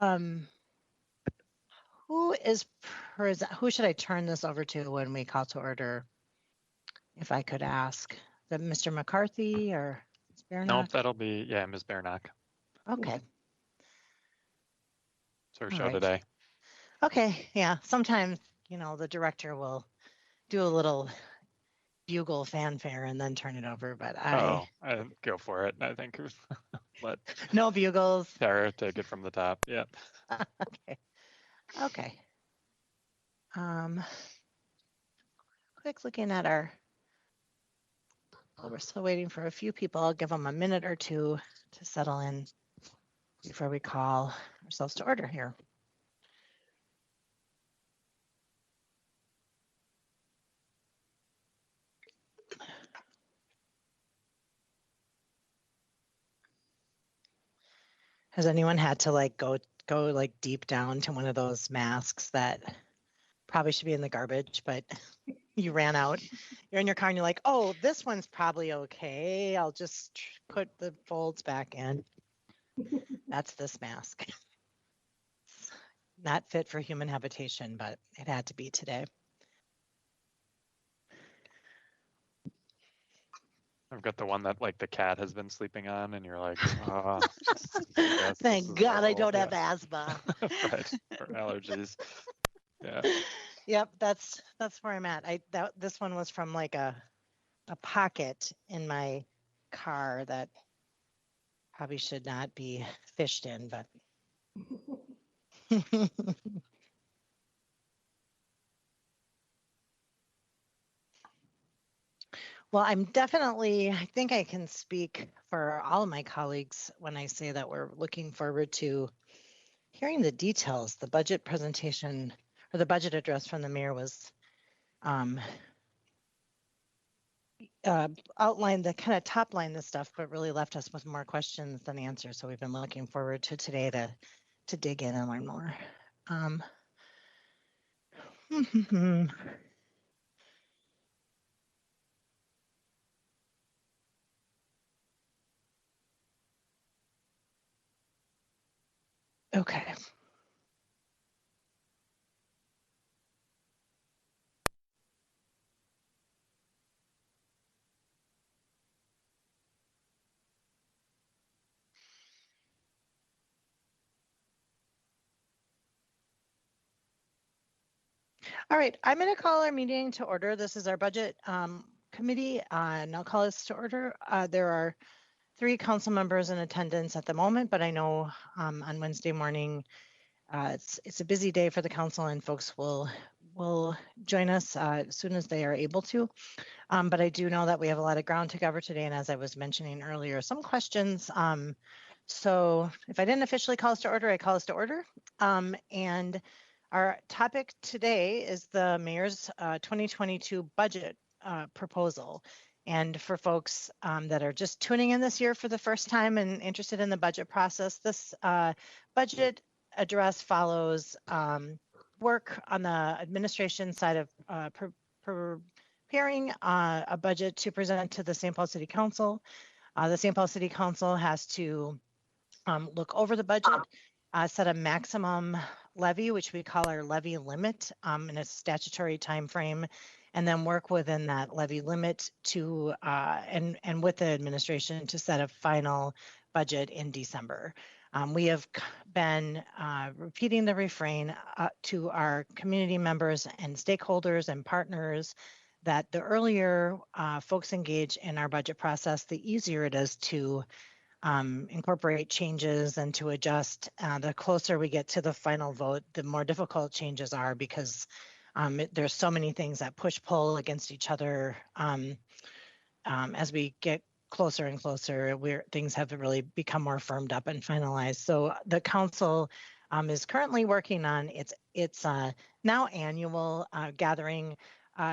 Um, who is who should I turn this over to when we call to order? If I could ask, that Mr. McCarthy or Ms. Nope, Bernack? that'll be, yeah, Ms. Bernack. Okay. It's her All show right. today. Okay. Yeah. Sometimes, the director will do a little bugle fanfare and then turn it over, but I go for it. I think let no bugles. Tara take it from the top. Yeah. Okay. Quick looking at we're still waiting for a few people. I'll give them a minute or two to settle in before we call ourselves to order here. Has anyone had to go deep down to one of those masks that probably should be in the garbage, but you ran out? You're in your car and you're like, oh, this one's probably okay. I'll just put the folds back in. That's this mask. Not fit for human habitation, but it had to be today. I've got the one that like the cat has been sleeping on, and you're like, oh, thank God I don't have asthma. Right, or allergies. Yeah. Yep, that's where I'm at. This one was from like a pocket in my car that probably should not be fished in, but well, I think I can speak for all of my colleagues when I say that we're looking forward to hearing the details. The budget presentation or the budget address from the mayor was outlined the kind of top line this stuff, but really left us with more questions than answers. So we've been looking forward to today to dig in and learn more. Okay. All right, I'm going to call our meeting to order. This is our budget committee, and I'll call this to order. There are 3 council members in attendance at the moment, but I know on Wednesday morning it's a busy day for the council, and folks will join us as soon as they are able to. But I do know that we have a lot of ground to cover today, and as I was mentioning earlier, some questions. So if I didn't officially call us to order, I call us to order. And our topic today is the mayor's 2022 budget proposal. And for folks that are just tuning in this year for the first time and interested in the budget process, this budget address follows work on the administration side of preparing a budget to present to the St. Paul City Council. The St. Paul City Council has to look over the budget, set a maximum levy, which we call our levy limit in a statutory time frame, and then work within that levy limit to and with the administration to set a final budget in December. We have been repeating the refrain to our community members and stakeholders and partners that the earlier folks engage in our budget process, the easier it is to incorporate changes and to adjust. The closer we get to the final vote, the more difficult changes are because there's so many things that push-pull against each other. As we get closer and closer, things have really become more firmed up and finalized. So the council is currently working on its now annual gathering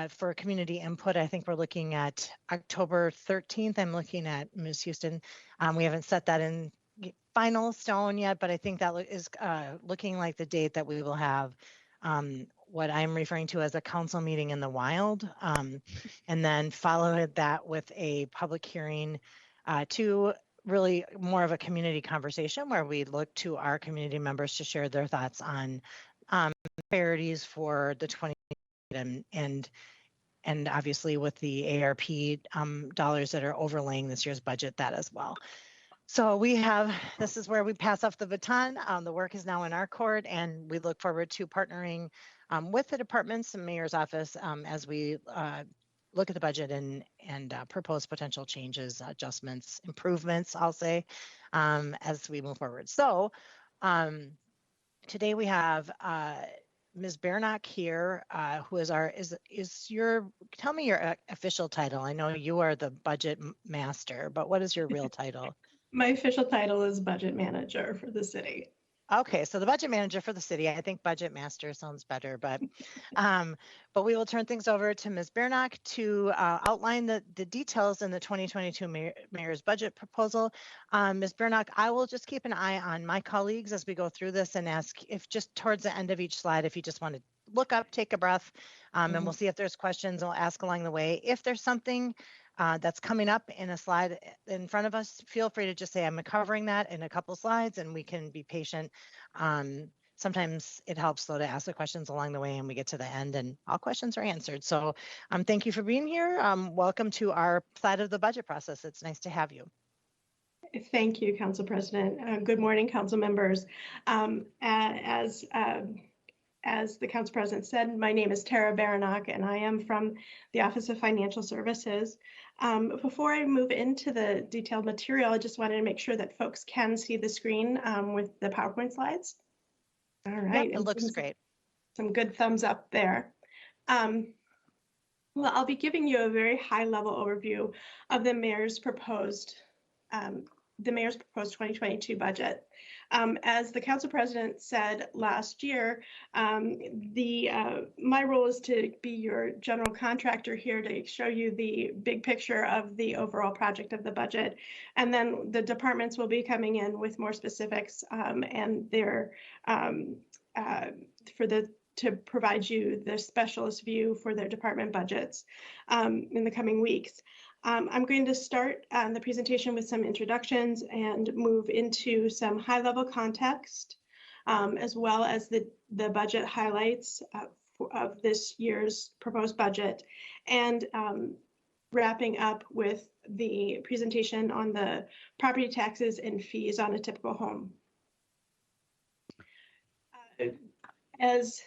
for community input. I think we're looking at October 13th. I'm looking at Ms. Houston. We haven't set that in final stone yet, but I think that is looking like the date that we will have what I'm referring to as a council meeting in the wild, and then follow that with a public hearing to really more of a community conversation where we look to our community members to share their thoughts on priorities for the 20 and obviously with the ARP dollars that are overlaying this year's budget, that as well. So this is where we pass off the baton. The work is now in our court, and we look forward to partnering with the departments and mayor's office as we look at the budget and propose potential changes, adjustments, improvements, I'll say, as we move forward. So today we have Ms. Bernock here, who is tell me your official title. I know you are the budget master, but what is your real title? My official title is budget manager for the city. Okay, so the budget manager for the city. I think budget master sounds better, but we will turn things over to Ms. Bernock to outline the details in the 2022 mayor's budget proposal. Ms. Bernock, I will just keep an eye on my colleagues as we go through this and ask if just towards the end of each slide, if you just want to look up, take a breath, and we'll see if there's questions. We'll ask along the way. If there's something that's coming up in a slide in front of us, feel free to just say, I'm covering that in a couple slides, and we can be patient. Sometimes it helps though to ask the questions along the way and we get to the end and all questions are answered. So thank you for being here. Welcome to our side of the budget process. It's nice to have you. Thank you, Council President. Good morning, Council members. As the Council President said, my name is Tara Bernock and I am from the Office of Financial Services. Before I move into the detailed material, I just wanted to make sure that folks can see the screen with the PowerPoint slides. All right. Yep, it looks great. Some good thumbs up there. Well, I'll be giving you a very high level overview of the mayor's proposed 2022 budget. As the Council President said last year, my role is to be your general contractor here to show you the big picture of the overall project of the budget. And then the departments will be coming in with more specifics and to provide you the specialist view for their department budgets in the coming weeks. I'm going to start the presentation with some introductions and move into some high-level context, as well as the budget highlights of this year's proposed budget, and wrapping up with the presentation on the property taxes and fees on a typical home. As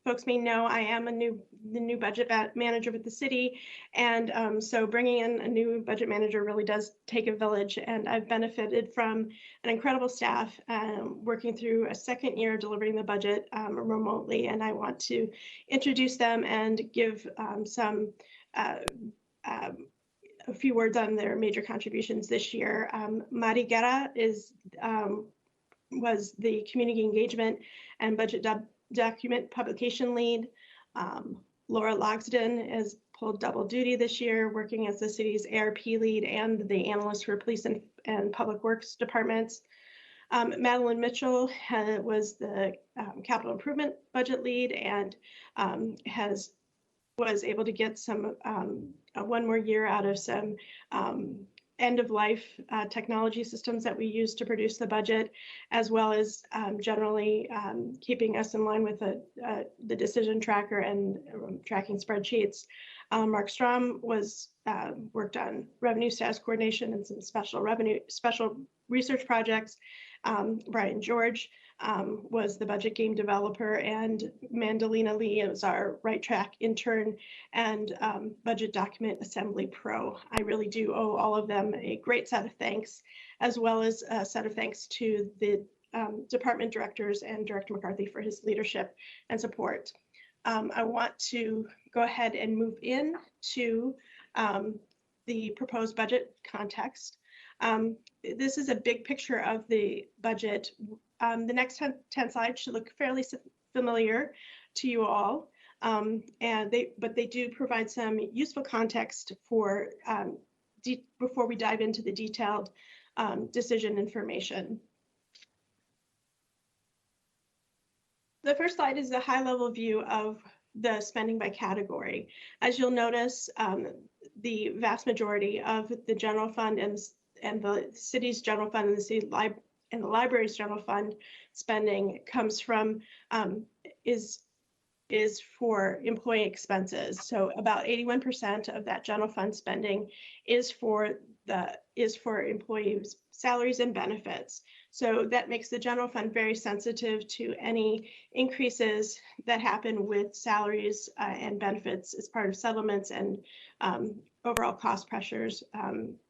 folks may know, I am the new budget manager with the city, and so bringing in a new budget manager really does take a village, and I've benefited from an incredible staff working through a second year delivering the budget remotely, and I want to introduce them and give a few words on their major contributions this year. Mari Guerra was the community engagement and budget document publication lead. Laura Logsden has pulled double duty this year, working as the city's ARP lead and the analyst for police and public works departments. Madeline Mitchell was the capital improvement budget lead and was able to get some one more year out of some end-of-life technology systems that we use to produce the budget, as well as generally keeping us in line with the decision tracker and tracking spreadsheets. Mark Strom worked on revenue status coordination and some special research projects. Brian George was the budget game developer, and Mandalina Lee is our Right Track intern and budget document assembly pro. I really do owe all of them a great set of thanks, as well as a set of thanks to the department directors and Director McCarthy for his leadership and support. I want to go ahead and move into the proposed budget context. This is a big picture of the budget. The next 10 slides should look fairly familiar to you all, but they do provide some useful context for before we dive into the detailed decision information. The first slide is a high-level view of the spending by category. As you'll notice, the vast majority of the general fund and the city's general fund and the library's general fund spending comes from is for employee expenses. So about 81% of that general fund spending is for employees' salaries and benefits. So that makes the general fund very sensitive to any increases that happen with salaries and benefits as part of settlements and overall cost pressures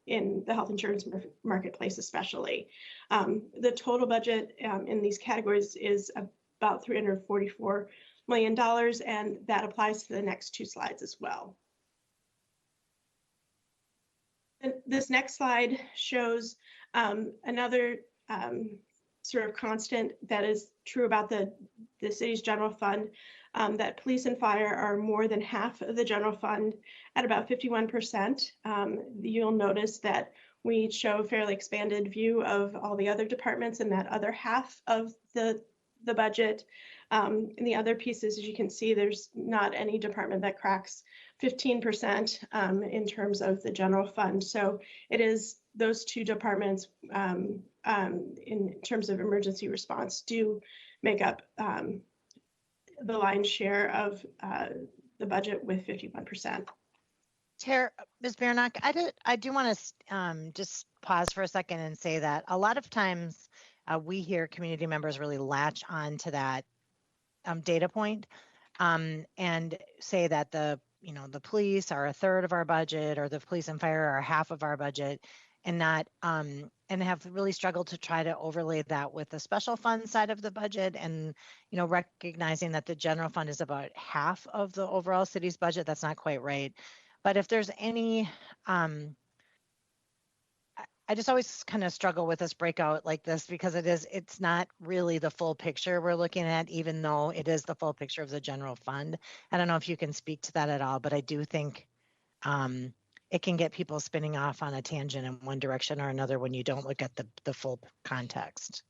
in the health insurance marketplace, especially. The total budget in these categories is about $344 million, and that applies to the next two slides as well. And this next slide shows another sort of constant that is true about the city's general fund, that police and fire are more than half of the general fund at about 51%. You'll notice that we show a fairly expanded view of all the other departments in that other half of the budget. And the other pieces, as you can see, there's not any department that cracks 15% in terms of the general fund. So it is those two departments in terms of emergency response do make up the lion's share of the budget with 51%. Ms. Biernock, I do want to just pause for a second and say that a lot of times we hear community members really latch on to that data point and say that the police are a third of our budget, or the police and fire are half of our budget, and not and have really struggled to try to overlay that with the special fund side of the budget, and recognizing that the general fund is about half of the overall city's budget. That's not quite right. But if there's any I just always kind of struggle with this breakout like this, because it's not really the full picture we're looking at, even though it is the full picture of the general fund. I don't know if you can speak to that at all, but I do think it can get people spinning off on a tangent in one direction or another when you don't look at the full context.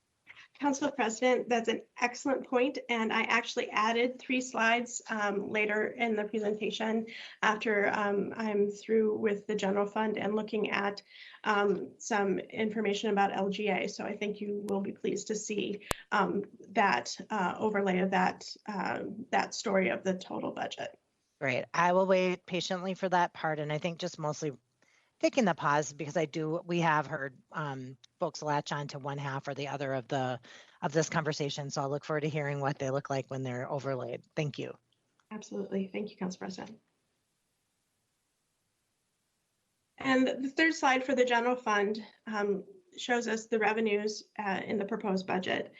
Council President, that's an excellent point, and I actually added 3 slides later in the presentation after I'm through with the general fund and looking at some information about LGA. So I think you will be pleased to see that overlay of that story of the total budget. Great. I will wait patiently for that part, and I think just mostly taking the pause because we have heard folks latch on to one half or the other of this conversation. So I'll look forward to hearing what they look like when they're overlaid. Thank you. Absolutely. Thank you, Council President. And the third slide for the general fund shows us the revenues in the proposed budget.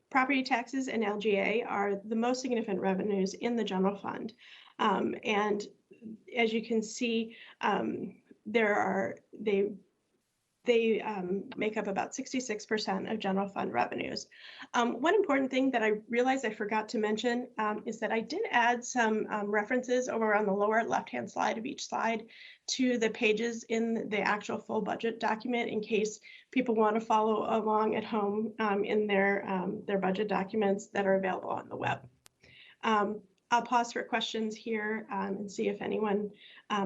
Property taxes and LGA are the most significant revenues in the general fund. And as you can see, they make up about 66% of general fund revenues. One important thing that I realized I forgot to mention is that I did add some references over on the lower left-hand side of each slide to the pages in the actual full budget document, in case people want to follow along at home in their budget documents that are available on the web. I'll pause for questions here and see if anyone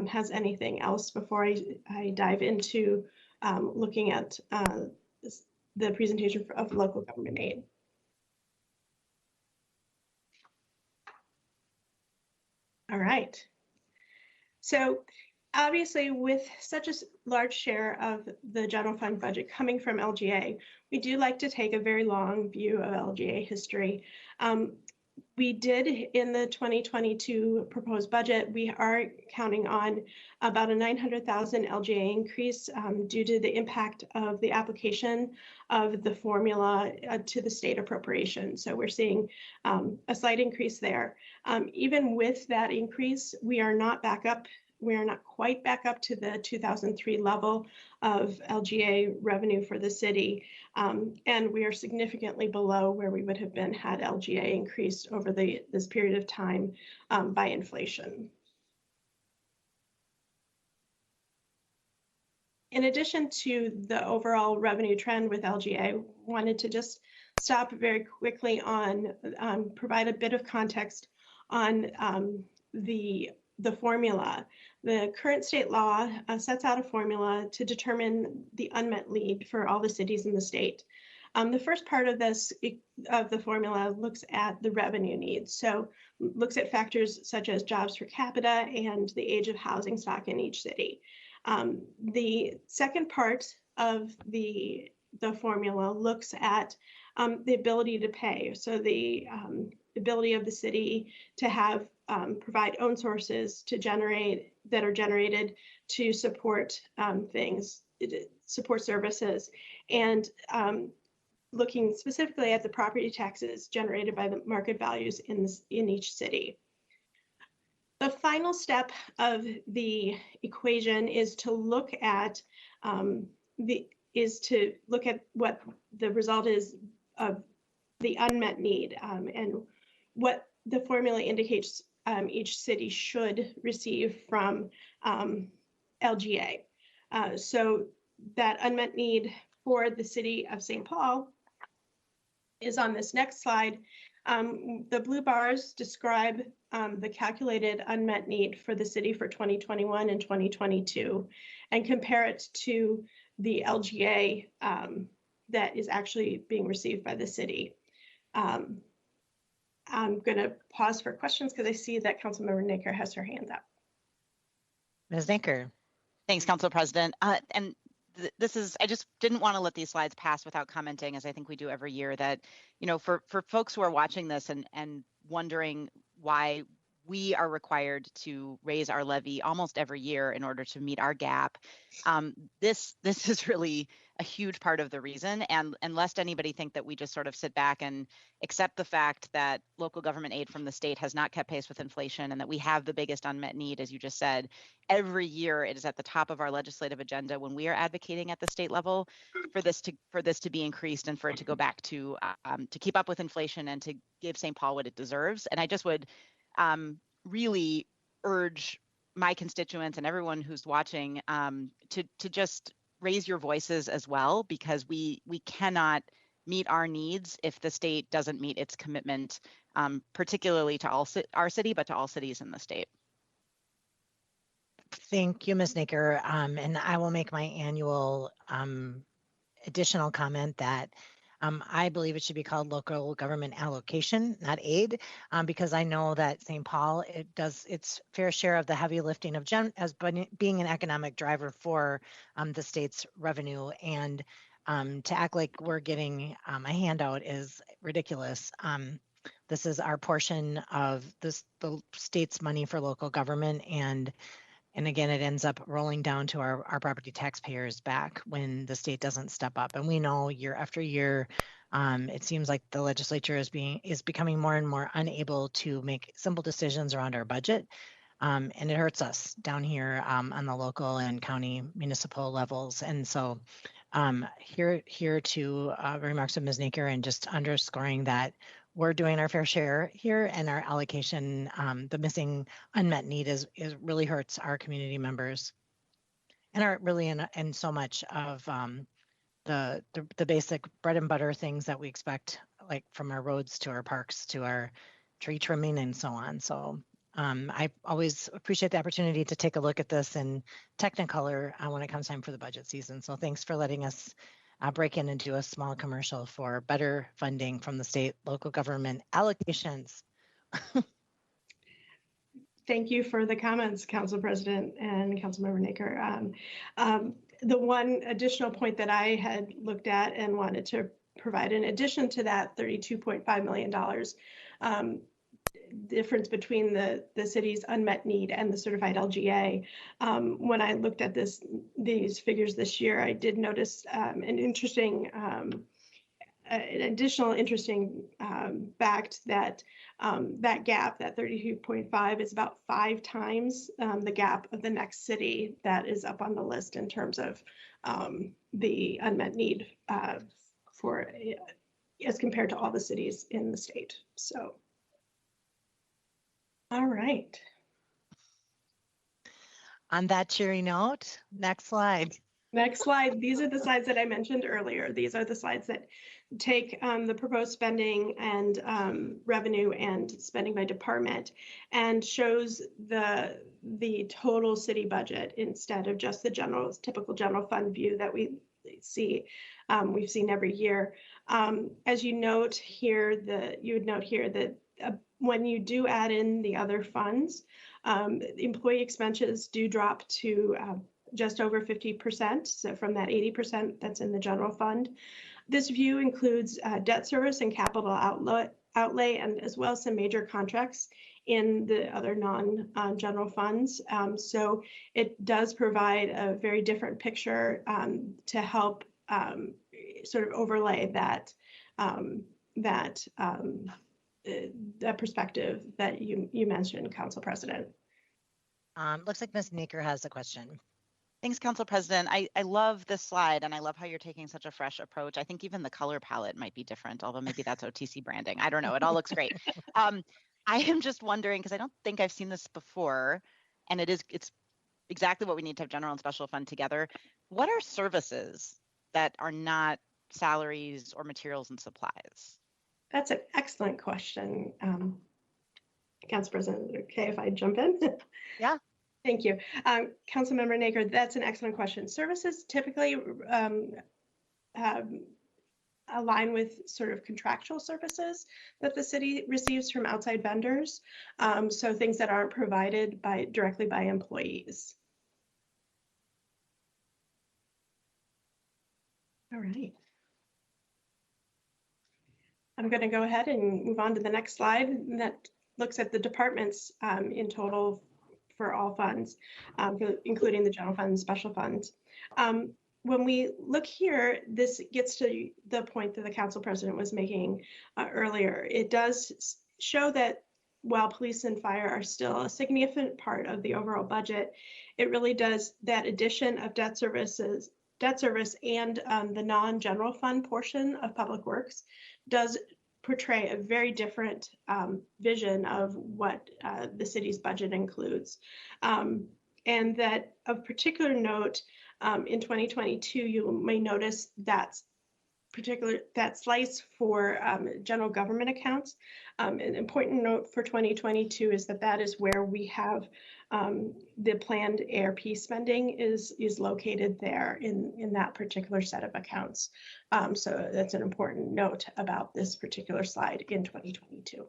has anything else before I dive into looking at the presentation of local government aid. All right. So obviously, with such a large share of the general fund budget coming from LGA, we do like to take a very long view of LGA history. We did, in the 2022 proposed budget, we are counting on about a 900,000 LGA increase due to the impact of the application of the formula to the state appropriation. So we're seeing a slight increase there. Even with that increase, we are not quite back up to the 2003 level of LGA revenue for the city. And we are significantly below where we would have been had LGA increased over this period of time by inflation. In addition to the overall revenue trend with LGA, I wanted to just stop very quickly on provide a bit of context on the the formula. The current state law sets out a formula to determine the unmet need for all the cities in the state. The first part of the formula looks at the revenue needs. So looks at factors such as jobs per capita and the age of housing stock in each city. The second part of the formula looks at the ability to pay. So the ability of the city to have provide own sources to that are generated to support support services, and looking specifically at the property taxes generated by the market values in each city. The final step of the equation is to look at what the result is of the unmet need, and what the formula indicates each city should receive from LGA. So that unmet need for the city of St. Paul is on this next slide. The blue bars describe the calculated unmet need for the city for 2021 and 2022, and compare it to the LGA that is actually being received by the city. I'm going to pause for questions because I see that Councilmember Naker has her hand up. Ms. Naker. Thanks, Council President. And this is, I just didn't want to let these slides pass without commenting, as I think we do every year, that, you know, for folks who are watching this and wondering why we are required to raise our levy almost every year in order to meet our gap, this is really a huge part of the reason. And lest anybody think that we just sort of sit back and accept the fact that local government aid from the state has not kept pace with inflation and that we have the biggest unmet need, as you just said, every year it is at the top of our legislative agenda when we are advocating at the state level for this to be increased and for it to go back to keep up with inflation and to give St. Paul what it deserves. And I just would really urge my constituents and everyone who's watching to just raise your voices as well, because we cannot meet our needs if the state doesn't meet its commitment, particularly to our city, but to all cities in the state. Thank you, Ms. Naker. And I will make my annual additional comment that I believe it should be called local government allocation, not aid, because I know that St. Paul, it does its fair share of the heavy lifting of being an economic driver for the state's revenue. And to act like we're getting a handout is ridiculous. This is our portion of the state's money for local government, and again, it ends up rolling down to our property taxpayers back when the state doesn't step up. And we know year after year, it seems like the legislature is becoming more and more unable to make simple decisions around our budget. And it hurts us down here on the local and county municipal levels. And so here to remarks of Ms. Naker, and just underscoring that we're doing our fair share here, and our allocation, the missing unmet need is really hurts our community members, and are really in so much of the basic bread and butter things that we expect, like from our roads to our parks to our tree trimming and so on. So I always appreciate the opportunity to take a look at this in Technicolor when it comes time for the budget season. So thanks for letting us break in and do a small commercial for better funding from the state local government allocations. Thank you for the comments, Council President and Councilmember Naker. The one additional point that I had looked at and wanted to provide, in addition to that $32.5 million difference between the city's unmet need and the certified LGA, when I looked at these figures this year, I did notice an additional interesting fact that that gap, that 32.5, is about 5 times the gap of the next city that is up on the list in terms of the unmet need as compared to all the cities in the state. So. All right. On that cheery note, next slide. Next slide. These are the slides that I mentioned earlier. These are the slides that take the proposed spending and revenue and spending by department, and shows the the total city budget instead of just the typical general fund view that we see, we've seen every year. As you note here, you would note here that when you do add in the other funds, employee expenses do drop to just over 50%. So from that 80% that's in the general fund. This view includes debt service and capital outlay, and as well as some major contracts in the other non-general funds. So it does provide a very different picture to help sort of overlay that perspective that you mentioned, Council President. Looks like Ms. Naker has a question. Thanks, Council President. I love this slide, and I love how you're taking such a fresh approach. I think even the color palette might be different, although maybe that's OTC branding. I don't know. It all looks great. I am just wondering, because I don't think I've seen this before, and it's exactly what we need to have general and special fund together. What are services that are not salaries or materials and supplies? That's an excellent question. Council President, okay if I jump in? Yeah. Thank you. Councilmember Naker, that's an excellent question. Services typically align with sort of contractual services that the city receives from outside vendors. So things that aren't provided directly by employees. All right. I'm going to go ahead and move on to the next slide that looks at the departments in total for all funds, including the general fund and special funds. When we look here, this gets to the point that the Council President was making earlier. It does show that while police and fire are still a significant part of the overall budget, it really does, that addition of debt service and the non-general fund portion of public works does portray a very different vision of what the city's budget includes. And that of particular note, in 2022, you may notice that slice for general government accounts. An important note for 2022 is that is where we have the planned ARP spending is located there in that particular set of accounts. So that's an important note about this particular slide in 2022.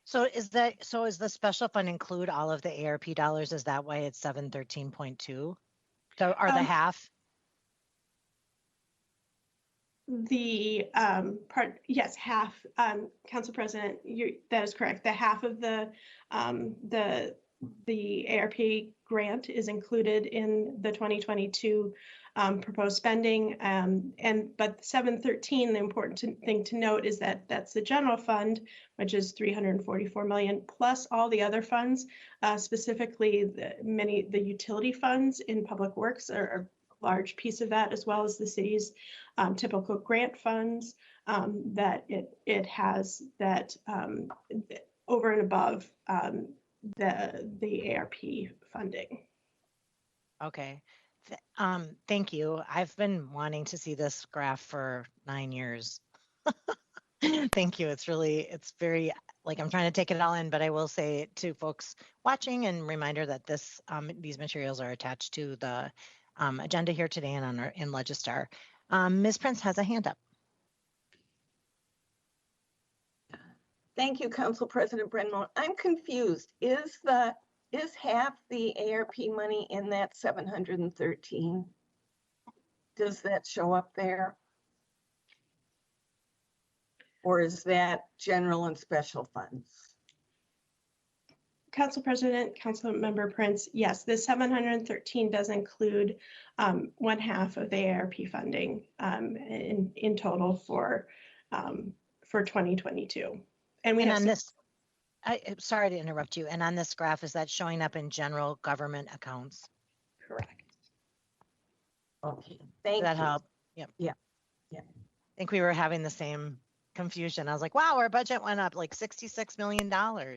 So is the special fund include all of the ARP dollars? Is that why it's 713.2? So are the half? The part, yes, half. Council President, that is correct. The half of the ARP grant is included in the 2022 proposed spending. But 713, the important thing to note is that that's the general fund, which is 344 million, plus all the other funds, specifically the utility funds in public works are a large piece of that, as well as the city's typical grant funds that it has that over and above the ARP funding. Okay. Thank you. I've been wanting to see this graph for 9 years. Thank you. It's very, like, I'm trying to take it all in, but I will say to folks watching and reminder that these materials are attached to the agenda here today and in Legistar. Ms. Prince has a hand up. Thank you, Council President Brennan. I'm confused. Is half the ARP money in that 713? Does that show up there? Or is that general and special funds? Council President, Council Member Prince, yes, the 713 does include 1/2 of the ARP funding in total for 2022. And we have I'm sorry to interrupt you. And on this graph, is that showing up in general government accounts? Correct. Okay, thank you. Does that help? Yep. Yeah. I think we were having the same confusion. I was like, wow, our budget went up like $66 million or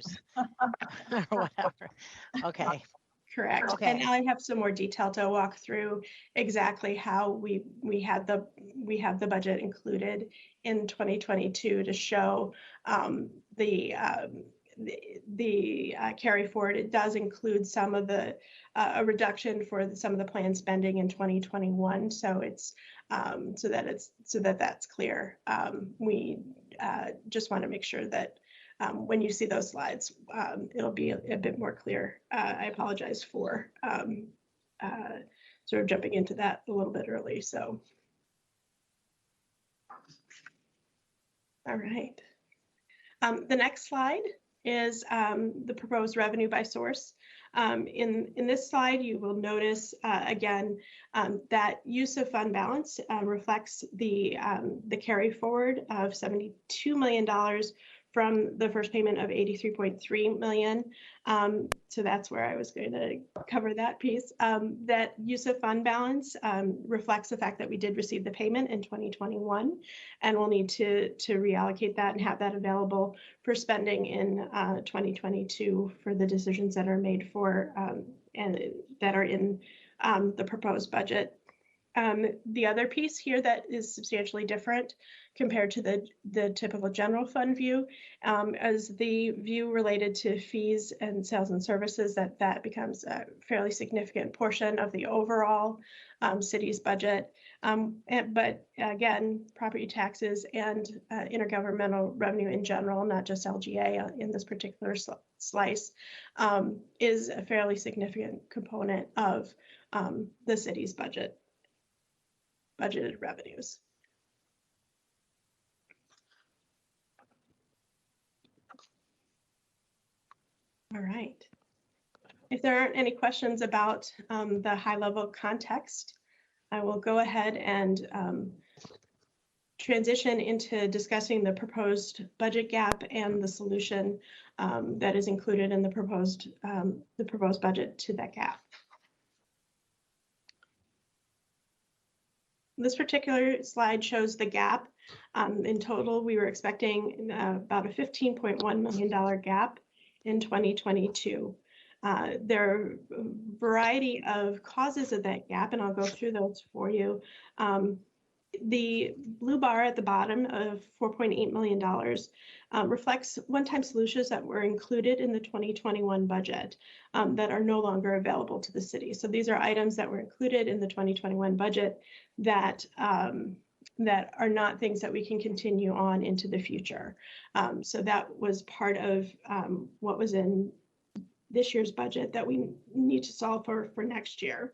whatever. Okay. Correct. Okay. And now I have some more detail to walk through exactly how we have the budget included in 2022 to show the carry forward, it does include some of the a reduction for some of the planned spending in 2021. So it's so that that's clear. We just want to make sure that when you see those slides, it'll be a bit more clear. I apologize for sort of jumping into that a little bit early. So, all right. The next slide is the proposed revenue by source. In this slide, you will notice again that use of fund balance reflects the carry forward of $72 million from the first payment of 83.3 million. So that's where I was going to cover that piece. That use of fund balance reflects the fact that we did receive the payment in 2021, and we'll need to reallocate that and have that available for spending in 2022 for the decisions that are made for and that are in the proposed budget. The other piece here that is substantially different compared to the typical general fund view is the view related to fees and sales and services, that becomes a fairly significant portion of the overall city's budget. But again, property taxes and intergovernmental revenue in general, not just LGA in this particular slice, is a fairly significant component of the city's budgeted revenues. All right. If there aren't any questions about the high-level context, I will go ahead and transition into discussing the proposed budget gap and the solution that is included in the proposed budget to that gap. This particular slide shows the gap. In total, we were expecting about a $15.1 million gap in 2022. There are a variety of causes of that gap, and I'll go through those for you. The blue bar at the bottom of $4.8 million reflects one-time solutions that were included in the 2021 budget that are no longer available to the city. So these are items that were included in the 2021 budget that that are not things that we can continue on into the future. So that was part of what was in this year's budget that we need to solve for next year.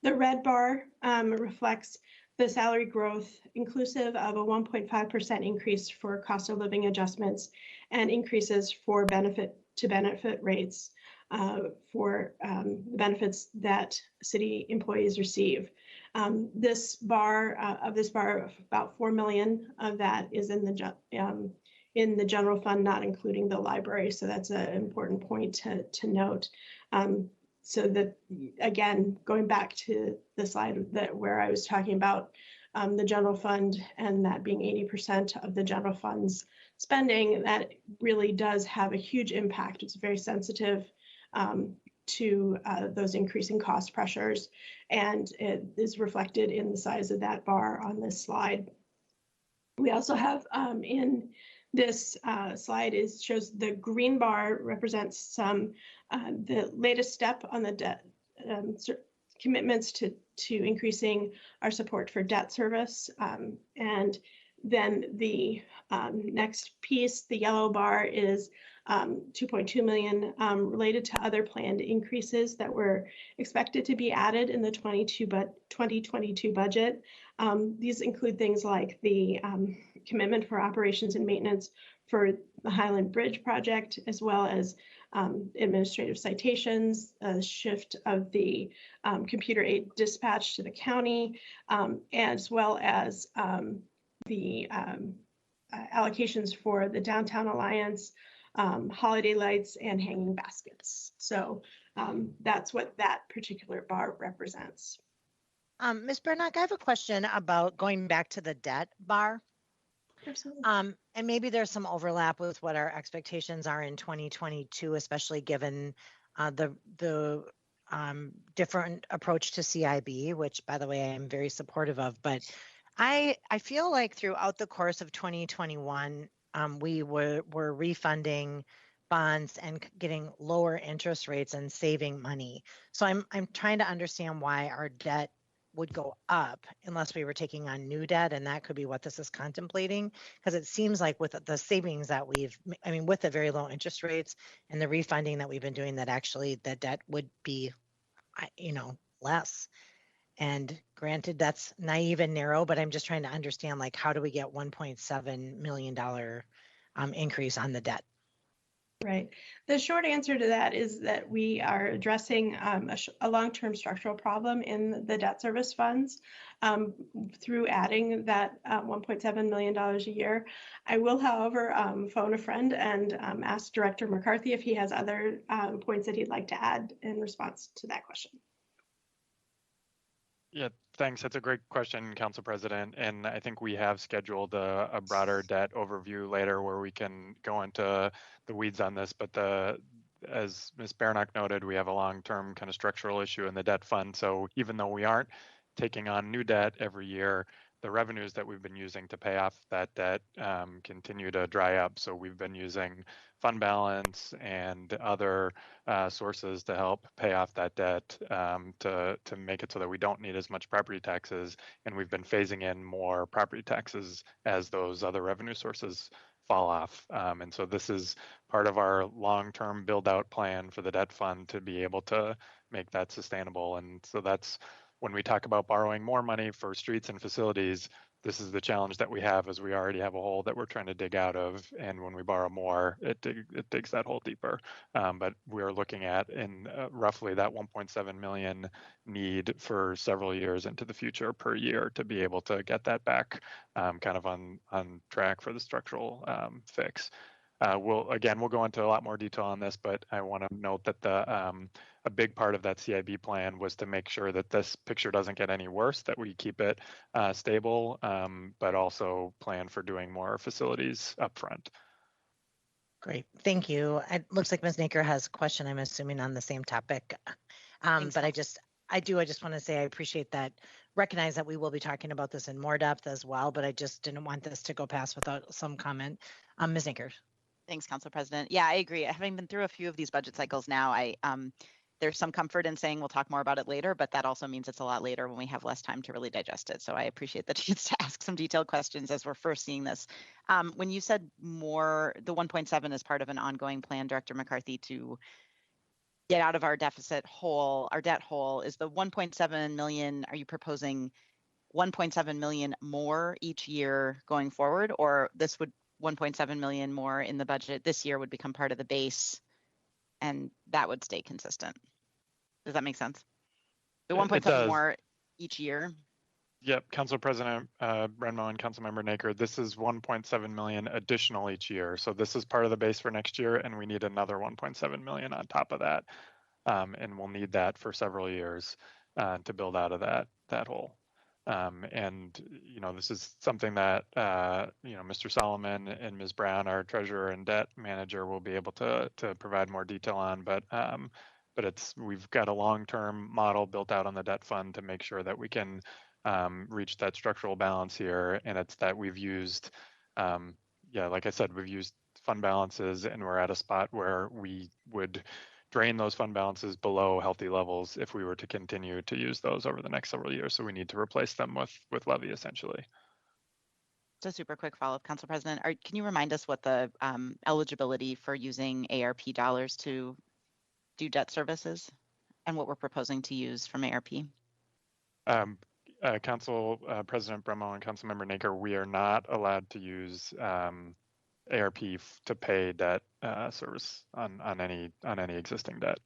The red bar reflects the salary growth inclusive of a 1.5% increase for cost of living adjustments and increases for benefit rates for benefits that city employees receive. This bar, about 4 million of that is in the general fund, not including the library. So that's an important point to note. So that, again, going back to the slide where I was talking about the general fund and that being 80% of the general fund's spending, that really does have a huge impact. It's very sensitive to those increasing cost pressures, and it is reflected in the size of that bar on this slide. We also have in this slide shows the green bar represents some the latest step on the debt commitments to increasing our support for debt service, and then the next piece, the yellow bar, is 2.2 million related to other planned increases that were expected to be added in the 2022 budget. These include things like the commitment for operations and maintenance for the Highland Bridge project, as well as administrative citations, a shift of the computer aid dispatch to the county, as well as the allocations for the Downtown Alliance, holiday lights, and hanging baskets. So that's what that particular bar represents. Ms. Bernack, I have a question about going back to the debt bar. Absolutely. And maybe there's some overlap with what our expectations are in 2022, especially given the different approach to CIB, which, by the way, I am very supportive of. But I feel like throughout the course of 2021, we were refunding bonds and getting lower interest rates and saving money. So I'm trying to understand why our debt would go up unless we were taking on new debt, and that could be what this is contemplating. Because it seems like with the savings that I mean, with the very low interest rates and the refunding that we've been doing, that actually the debt would be, less. And granted, that's naive and narrow, but I'm just trying to understand, like, how do we get $1.7 million increase on the debt? Right. The short answer to that is that we are addressing a long-term structural problem in the debt service funds through adding that $1.7 million a year. I will, however, phone a friend and ask Director McCarthy if he has other points that he'd like to add in response to that question. Yeah, thanks. That's a great question, Council President. And I think we have scheduled a broader debt overview later where we can go into the weeds on this. But as Ms. Beranek noted, we have a long-term kind of structural issue in the debt fund. So even though we aren't taking on new debt every year, the revenues that we've been using to pay off that debt continue to dry up. So we've been using fund balance and other sources to help pay off that debt to make it so that we don't need as much property taxes. And we've been phasing in more property taxes as those other revenue sources fall off. And so this is part of our long-term build-out plan for the debt fund to be able to make that sustainable. And so that's when we talk about borrowing more money for streets and facilities, this is the challenge that we have, is we already have a hole that we're trying to dig out of. And when we borrow more, it digs that hole deeper. But we're looking at in roughly that 1.7 million need for several years into the future per year to be able to get that back kind of on track for the structural fix. We'll go into a lot more detail on this, but I want to note that a big part of that CIB plan was to make sure that this picture doesn't get any worse, that we keep it stable, but also plan for doing more facilities up front. Great, thank you. It looks like Ms. Naker has a question, I'm assuming on the same topic. But I just want to say I appreciate that, recognize that we will be talking about this in more depth as well, but I just didn't want this to go past without some comment. Ms. Naker. Thanks, Council President. Yeah, I agree. Having been through a few of these budget cycles now, there's some comfort in saying we'll talk more about it later, but that also means it's a lot later when we have less time to really digest it. So I appreciate the chance to ask some detailed questions as we're first seeing this. When you said more, the 1.7 is part of an ongoing plan, Director McCarthy, to get out of our deficit hole, our debt hole, is the 1.7 million, are you proposing 1.7 million more each year going forward, or this would 1.7 million more in the budget this year would become part of the base and that would stay consistent? Does that make sense? The 1.7 more each year? Yep, Council President Brenmo and Councilmember Naker, this is 1.7 million additional each year. So this is part of the base for next year, and we need another 1.7 million on top of that. And we'll need that for several years to build out of that hole. And, this is something that, Mr. Solomon and Ms. Brown, our treasurer and debt manager, will be able to provide more detail on. But we've got a long-term model built out on the debt fund to make sure that we can reach that structural balance here. And it's that we've used, like I said, we've used fund balances, and we're at a spot where we would drain those fund balances below healthy levels if we were to continue to use those over the next several years. So we need to replace them with levy, essentially. Just a super quick follow-up, Council President. Can you remind us what the eligibility for using ARP dollars to do debt services and what we're proposing to use from ARP? Council President Bremo and Councilmember Naker, we are not allowed to use ARP to pay debt service on any existing debt.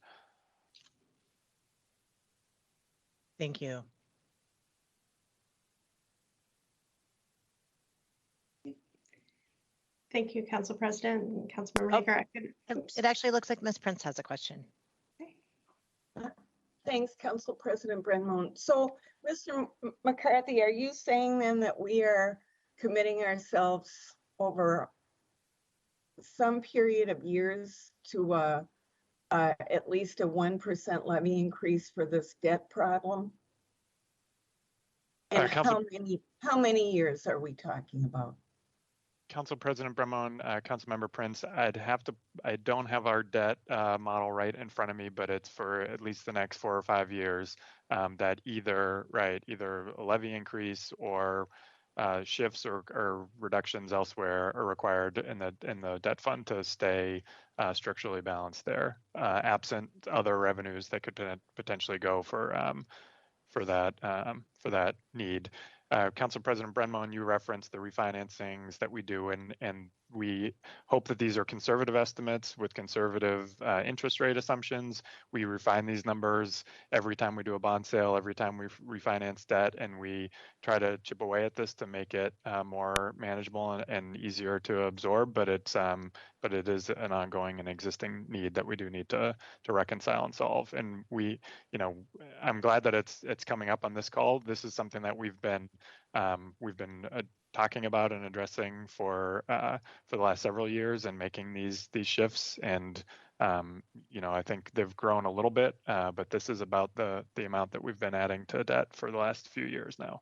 Thank you. Thank you, Council President and Councilmember Naker. It actually looks like Ms. Prince has a question. Thanks, Council President Brenmo. So, Mr. McCarthy, are you saying then that we are committing ourselves over some period of years to at least a 1% levy increase for this debt problem? And how many years are we talking about? Council President Bremon, Councilmember Prince, I don't have our debt model right in front of me, but it's for at least the next 4 or 5 years that either a levy increase or shifts or reductions elsewhere are required in the debt fund to stay structurally balanced there, absent other revenues that could potentially go for that need. Council President Brenmo, you referenced the refinancings that we do, and we hope that these are conservative estimates with conservative interest rate assumptions. We refine these numbers every time we do a bond sale, every time we refinance debt, and we try to chip away at this to make it more manageable and easier to absorb. But it is an ongoing and existing need that we do need to reconcile and solve. And I'm glad that it's coming up on this call. This is something that we've been talking about and addressing for the last several years and making these shifts. And I think they've grown a little bit, but this is about the amount that we've been adding to debt for the last few years now.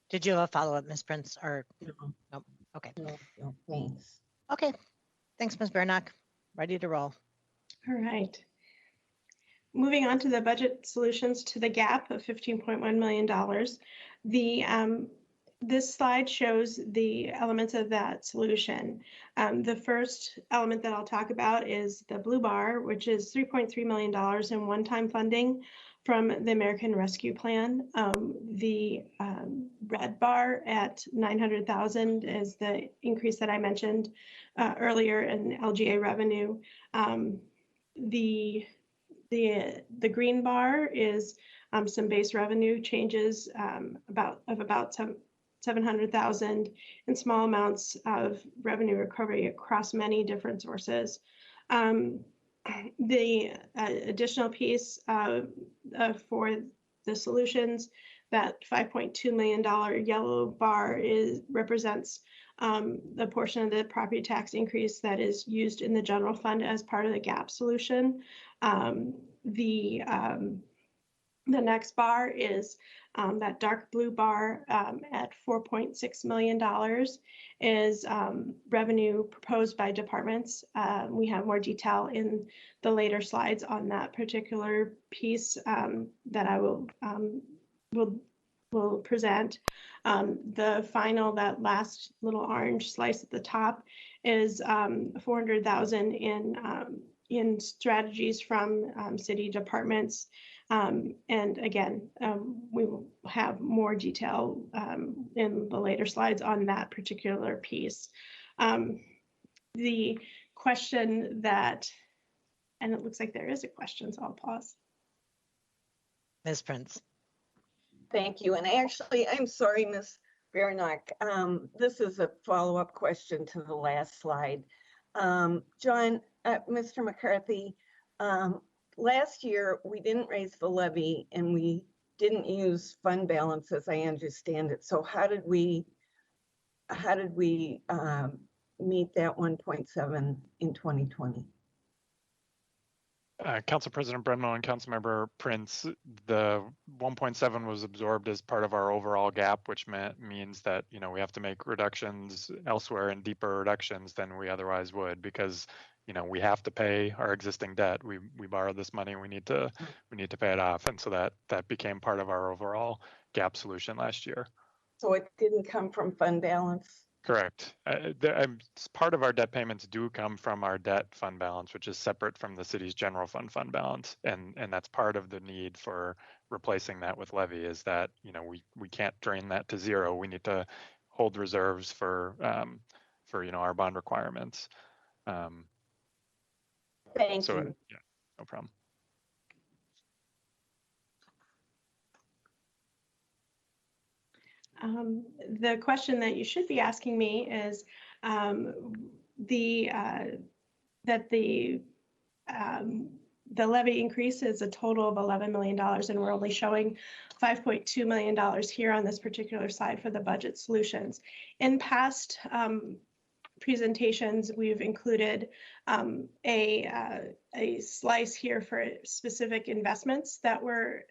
Did you have a follow-up, Ms. Prince, or No, nope? Okay. no, thanks. Okay. Thanks, Ms. Bernack. Ready to roll. All right. Moving on to the budget solutions to the gap of $15.1 million. This slide shows the elements of that solution. The first element that I'll talk about is the blue bar, which is $3.3 million in one-time funding from the American Rescue Plan. The red bar at $900,000 is the increase that I mentioned earlier in LGA revenue. The green bar is some base revenue changes about $700,000 and small amounts of revenue recovery across many different sources. The additional piece for the solutions, that $5.2 million yellow bar represents the portion of the property tax increase that is used in the general fund as part of the gap solution. The next bar is that dark blue bar at $4.6 million is revenue proposed by departments. We have more detail in the later slides on that particular piece that I will present. The final, that last little orange slice at the top, is $400,000 in strategies from city departments. And again, we will have more detail in the later slides on that particular piece. The question that, and it looks like there is a question, so I'll pause. Ms. Prince. Thank you. And actually, I'm sorry, Ms. Bernack. This is a follow-up question to the last slide. John, Mr. McCarthy, last year, we didn't raise the levy and we didn't use fund balance as I understand it. So how did we meet that 1.7 in 2020? Council President Brenmo and Councilmember Prince, the 1.7 was absorbed as part of our overall gap, which means that we have to make reductions elsewhere and deeper reductions than we otherwise would, because we have to pay our existing debt. We borrowed this money. We need to pay it off, and so that became part of our overall gap solution last year. So it didn't come from fund balance? Correct. Part of our debt payments do come from our debt fund balance, which is separate from the city's general fund balance, and that's part of the need for replacing that with levy. Is that we can't drain that to zero. We need to hold reserves for our bond requirements. Thank you. Yeah, no problem. The question that you should be asking me is that the levy increase is a total of $11 million, and we're only showing $5.2 million here on this particular slide for the budget solutions. In past presentations, we've included a slice here for specific investments that were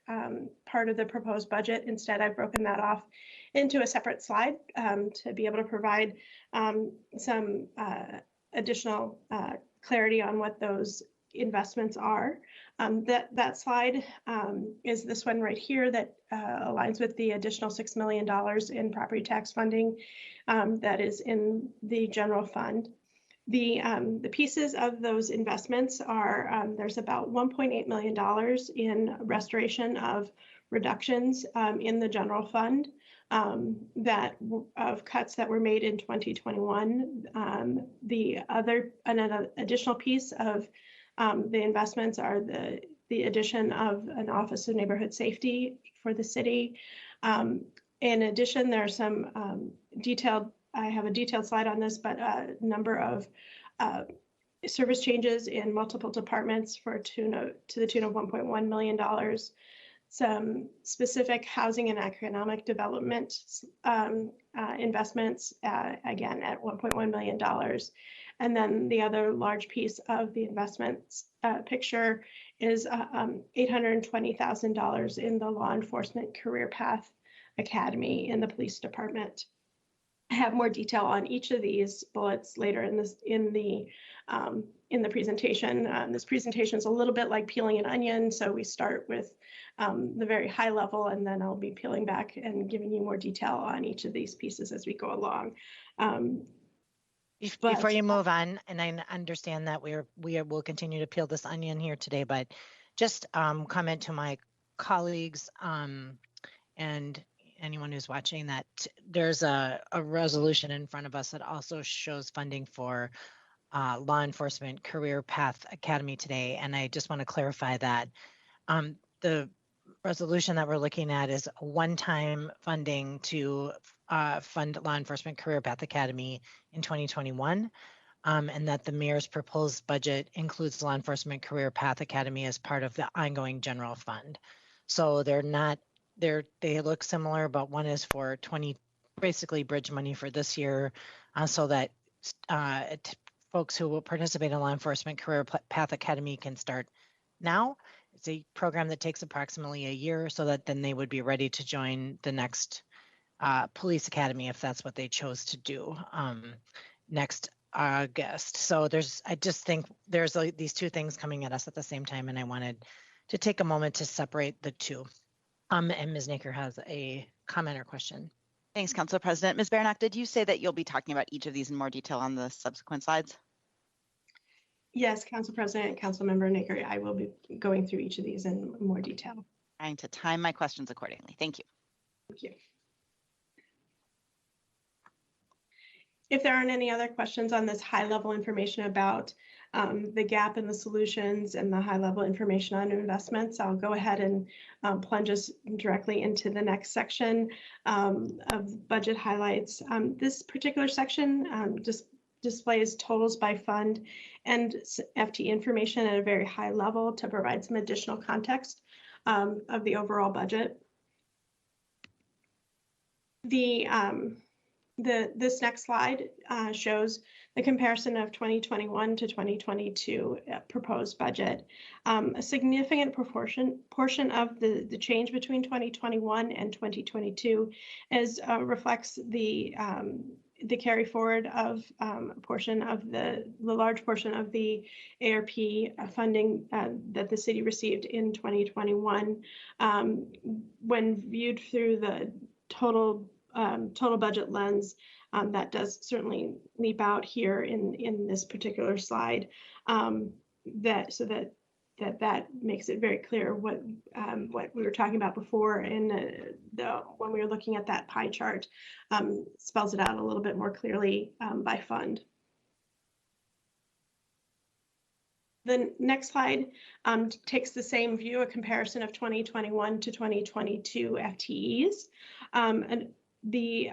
part of the proposed budget. Instead, I've broken that off into a separate slide to be able to provide some additional clarity on what those investments are. That slide is this one right here that aligns with the additional $6 million in property tax funding that is in the general fund. The pieces of those investments are, there's about $1.8 million in restoration of reductions in the general fund that of cuts that were made in 2021. An additional piece of the investments are the addition of an Office of Neighborhood Safety for the city. In addition, there are some I have a detailed slide on this, but a number of service changes in multiple departments to the tune of $1.1 million. Some specific housing and economic development investments, again, at $1.1 million. And then the other large piece of the investments picture is $820,000 in the Law Enforcement Career Path Academy in the police department. I have more detail on each of these bullets later in the presentation. This presentation is a little bit like peeling an onion, so we start with the very high level, and then I'll be peeling back and giving you more detail on each of these pieces as we go along. Before you move on, and I understand that we will continue to peel this onion here today, but just comment to my colleagues and anyone who's watching that there's a resolution in front of us that also shows funding for Law Enforcement Career Path Academy today. And I just want to clarify that the resolution that we're looking at is one-time funding to fund Law Enforcement Career Path Academy in 2021, and that the mayor's proposed budget includes Law Enforcement Career Path Academy as part of the ongoing general fund. So they look similar, but one is for basically bridge money for this year, so that folks who will participate in Law Enforcement Career Path Academy can start now. It's a program that takes approximately a year, so that then they would be ready to join the next police academy if that's what they chose to do next August. So I just think there's these two things coming at us at the same time, and I wanted to take a moment to separate the two. And Ms. Naker has a comment or question. Thanks, Council President. Ms. Beranek, did you say that you'll be talking about each of these in more detail on the subsequent slides? Yes, Council President, Councilmember Naker, I will be going through each of these in more detail. Trying to time my questions accordingly. Thank you. Thank you. If there aren't any other questions on this high-level information about the gap in the solutions and the high-level information on investments, I'll go ahead and plunge us directly into the next section of budget highlights. This particular section just displays totals by fund and FTE information at a very high level to provide some additional context of the overall budget. This next slide shows the comparison of 2021 to 2022 proposed budget. A significant portion of the change between 2021 and 2022 reflects the carry forward of a portion of the large portion of the ARP funding that the city received in 2021. When viewed through the total budget lens, that does certainly leap out here in this particular slide. That makes it very clear what we were talking about before, and when we were looking at that pie chart, spells it out a little bit more clearly by fund. The next slide takes the same view, a comparison of 2021 to 2022 FTEs. And the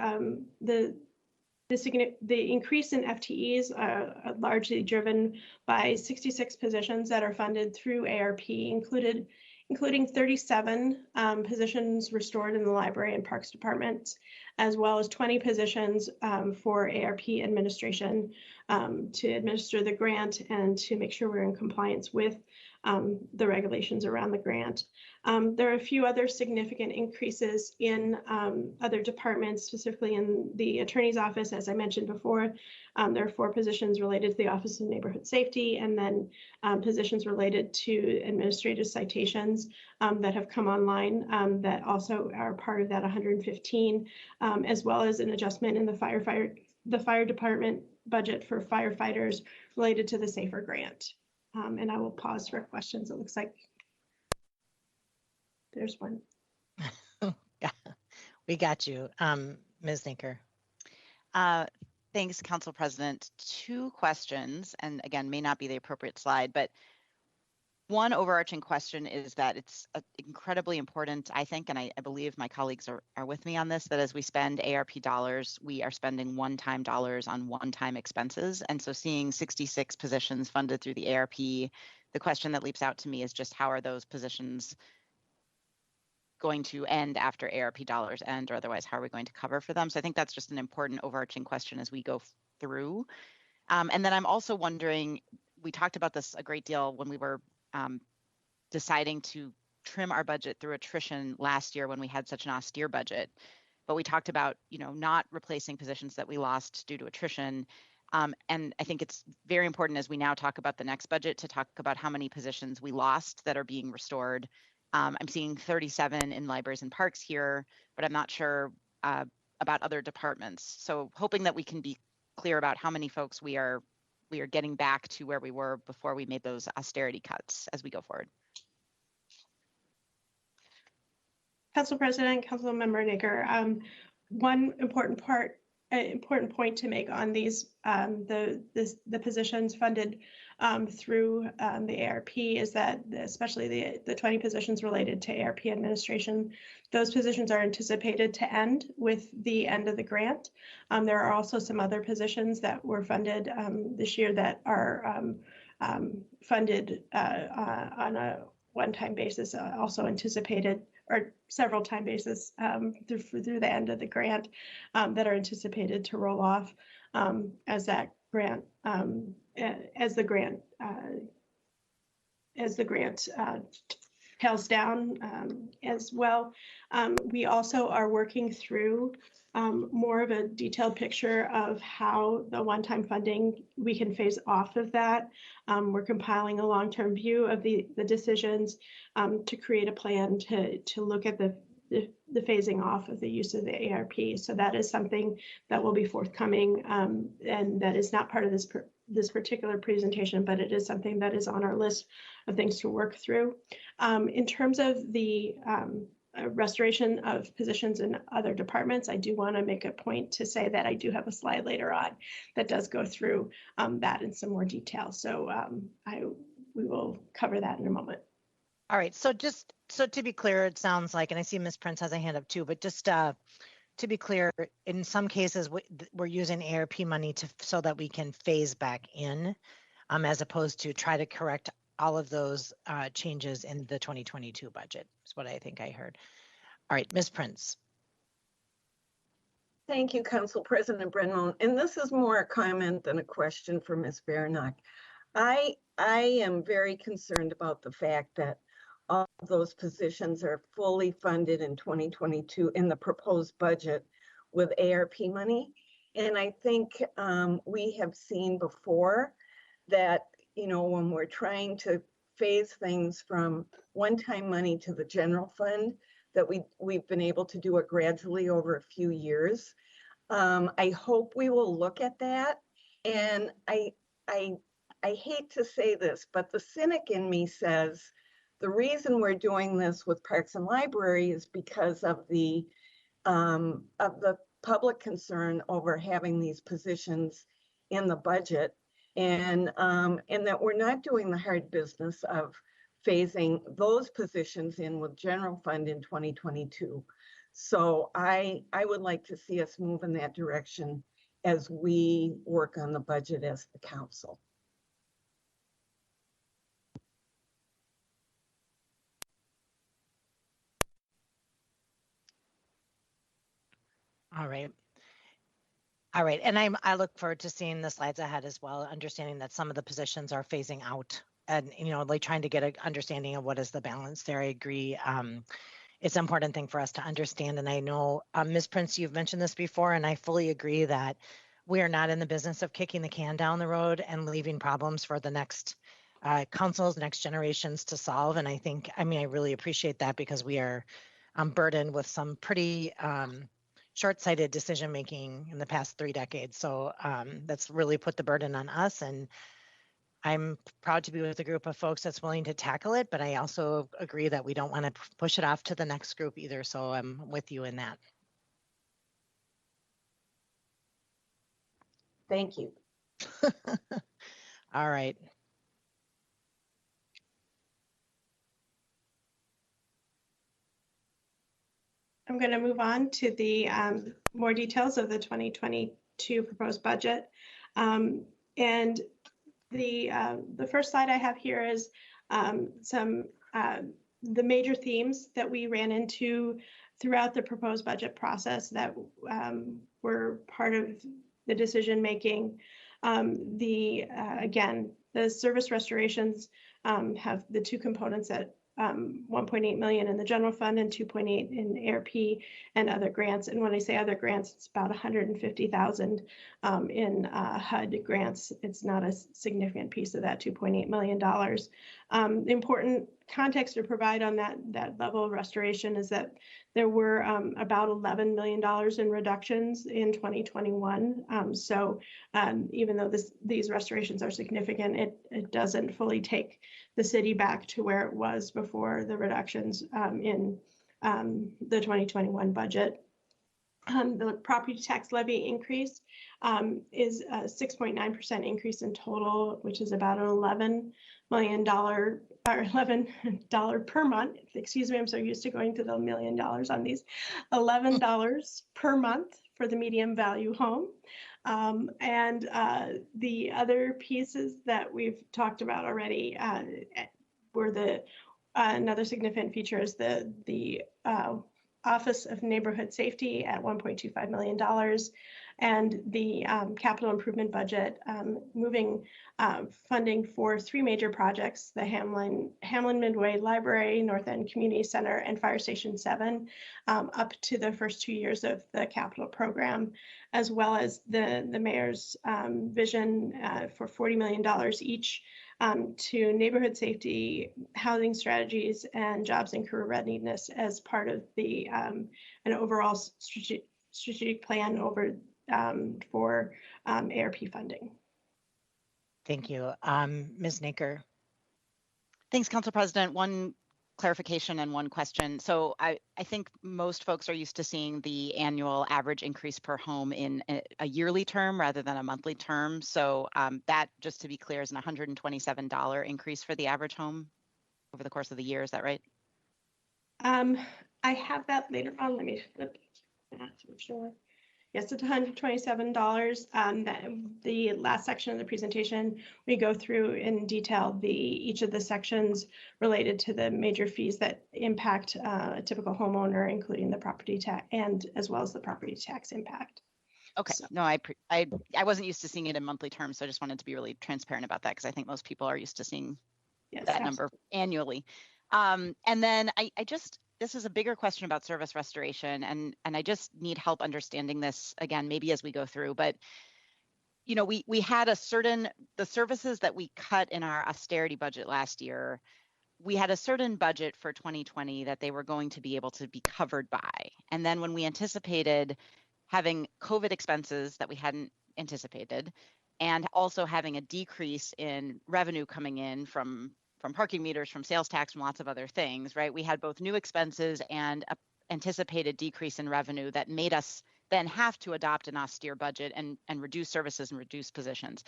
increase in FTEs are largely driven by 66 positions that are funded through ARP. Included including 37 positions restored in the library and parks departments, as well as 20 positions for ARP administration to administer the grant and to make sure we're in compliance with the regulations around the grant. There are a few other significant increases in other departments, specifically in the attorney's office. As I mentioned before, there are 4 positions related to the Office of Neighborhood Safety, and then positions related to administrative citations that have come online that also are part of that 115, as well as an adjustment in the fire department budget for firefighters related to the SAFER grant. And I will pause for questions. It looks like there's one. Yeah, we got you. Ms. Tinker. Thanks, Council President. 2 questions, and again, may not be the appropriate slide, but one overarching question is that it's incredibly important, I think, and I believe my colleagues are with me on this, that as we spend ARP dollars, we are spending one-time dollars on one-time expenses. And so seeing 66 positions funded through the ARP, the question that leaps out to me is just how are those positions going to end after ARP dollars end, or otherwise how are we going to cover for them? So I think that's just an important overarching question as we go through. And then I'm also wondering, we talked about this a great deal when we were deciding to trim our budget through attrition last year when we had such an austere budget. But we talked about, not replacing positions that we lost due to attrition. And I think it's very important as we now talk about the next budget to talk about how many positions we lost that are being restored. I'm seeing 37 in libraries and parks here, but I'm not sure about other departments. So hoping that we can be clear about how many folks we are getting back to where we were before we made those austerity cuts as we go forward. Council President, Council Member Naker, one important point to make on these the positions funded through the ARP is that especially the 20 positions related to ARP administration, those positions are anticipated to end with the end of the grant. There are also some other positions that were funded this year that are funded on a one-time basis, also anticipated, or several time basis through the end of the grant that are anticipated to roll off as that grant as the grant tails down as well. We also are working through more of a detailed picture of how the one-time funding, we can phase off of that. We're compiling a long-term view of the decisions to create a plan to look at the phasing off of the use of the ARP. So that is something that will be forthcoming, and that is not part of this particular presentation, but it is something that is on our list of things to work through. In terms of the restoration of positions in other departments, I do want to make a point to say that I do have a slide later on that does go through that in some more detail. So we will cover that in a moment. All right, so just to be clear, it sounds like, and I see Ms. Prince has a hand up too, but just to be clear, in some cases we're using ARP money so that we can phase back in, as opposed to try to correct all of those changes in the 2022 budget, is what I think I heard. All right, Ms. Prince. Thank you, Council President Brennan. And this is more a comment than a question for Ms. Beranek. I am very concerned about the fact that all of those positions are fully funded in 2022 in the proposed budget with ARP money. And I think we have seen before that, when we're trying to phase things from one-time money to the general fund, that we've been able to do it gradually over a few years. I hope we will look at that. And I hate to say this, but the cynic in me says, the reason we're doing this with Parks and Library is because of the public concern over having these positions in the budget, and that we're not doing the hard business of phasing those positions in with general fund in 2022. So I would like to see us move in that direction as we work on the budget as the council. All right. All right. And I look forward to seeing the slides ahead as well, understanding that some of the positions are phasing out and, like trying to get an understanding of what is the balance there. I agree. It's an important thing for us to understand. And I know, Ms. Prince, you've mentioned this before, and I fully agree that we are not in the business of kicking the can down the road and leaving problems for the next councils, next generations to solve. And I really appreciate that because we are burdened with some pretty short-sighted decision-making in the past 3 decades. So that's really put the burden on us. And I'm proud to be with a group of folks that's willing to tackle it, but I also agree that we don't want to push it off to the next group either. So I'm with you in that. Thank you. All right. I'm going to move on to the more details of the 2022 proposed budget. And the first slide I have here is the major themes that we ran into throughout the proposed budget process that were part of the decision making. Again, the service restorations have the two components that 1.8 million in the general fund and 2.8 in ARP and other grants. And when I say other grants, it's about 150,000 in HUD grants. It's not a significant piece of that $2.8 million. The important context to provide on that level of restoration is that there were about $11 million in reductions in 2021. Even though these restorations are significant, it doesn't fully take the city back to where it was before the reductions in the 2021 budget. The property tax levy increase is a 6.9% increase in total, which is about an $11 million or $11 per month. Excuse me, I'm so used to going to the $1 million on these. $11 per month for the medium value home. The other pieces that we've talked about already were another significant feature is the Office of Neighborhood Safety at $1.25 million, and the capital improvement budget moving funding for 3 major projects: the Hamlin Midway Library, North End Community Center, and Fire Station 7, up to the first 2 years of the capital program, as well as the mayor's vision for $40 million each to neighborhood safety, housing strategies, and jobs and career readiness as part of the an overall strategic plan for ARP funding. Thank you. Ms. Naker. Thanks, Council President. One clarification and one question. So I think most folks are used to seeing the annual average increase per home in a yearly term rather than a monthly term. So that, just to be clear, is an $127 increase for the average home over the course of the year. Is that right? I have that later on. Let me flip that to make sure. Yes, it's $127. The last section of the presentation, we go through in detail each of the sections related to the major fees that impact a typical homeowner, including the property tax and as well as the property tax impact. Okay. So. No, I wasn't used to seeing it in monthly terms, so I just wanted to be really transparent about that because I think most people are used to seeing that number annually. And then this is a bigger question about service restoration, and I just need help understanding this again, maybe as we go through. But we had the services that we cut in our austerity budget last year. We had a certain budget for 2020 that they were going to be able to be covered by, and then when we anticipated having COVID expenses that we hadn't anticipated, and also having a decrease in revenue coming in from parking meters, from sales tax, from lots of other things, right? We had both new expenses and an anticipated decrease in revenue that made us then have to adopt an austere budget and reduce services and reduce positions.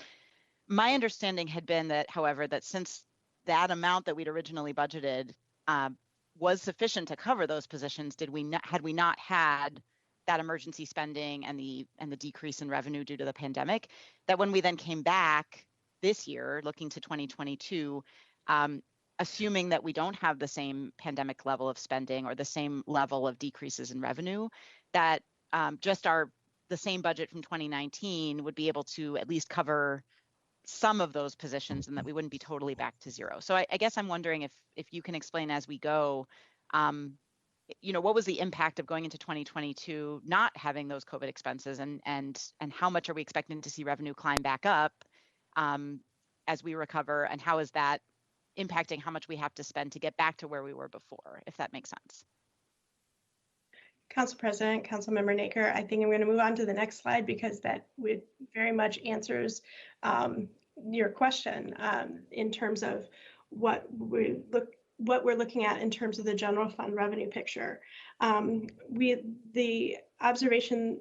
My understanding had been that, however, that since that amount that we'd originally budgeted was sufficient to cover those positions, had we not had that emergency spending and the decrease in revenue due to the pandemic, that when we then came back this year, looking to 2022, assuming that we don't have the same pandemic level of spending or the same level of decreases in revenue, that just the same budget from 2019 would be able to at least cover some of those positions and that we wouldn't be totally back to zero. So I guess I'm wondering if you can explain as we go, what was the impact of going into 2022 not having those COVID expenses, and how much are we expecting to see revenue climb back up as we recover, and how is that impacting how much we have to spend to get back to where we were before, if that makes sense? Council President, Councilmember Naker, I think I'm going to move on to the next slide because that would very much answers your question in terms of what we're looking at in terms of the general fund revenue picture. The observation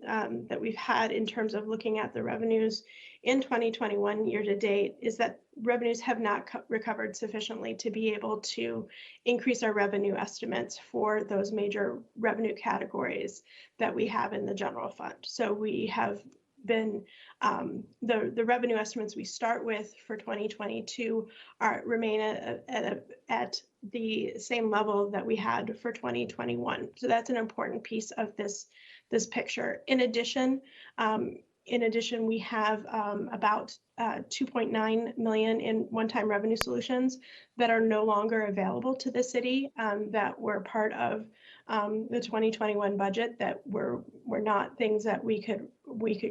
that we've had in terms of looking at the revenues in 2021 year to date is that revenues have not recovered sufficiently to be able to increase our revenue estimates for those major revenue categories that we have in the general fund. So we have been the revenue estimates we start with for 2022 remain at the same level that we had for 2021. So that's an important piece of this picture. In addition, we have about 2.9 million in one-time revenue solutions that are no longer available to the city that were part of the 2021 budget that were not things that we could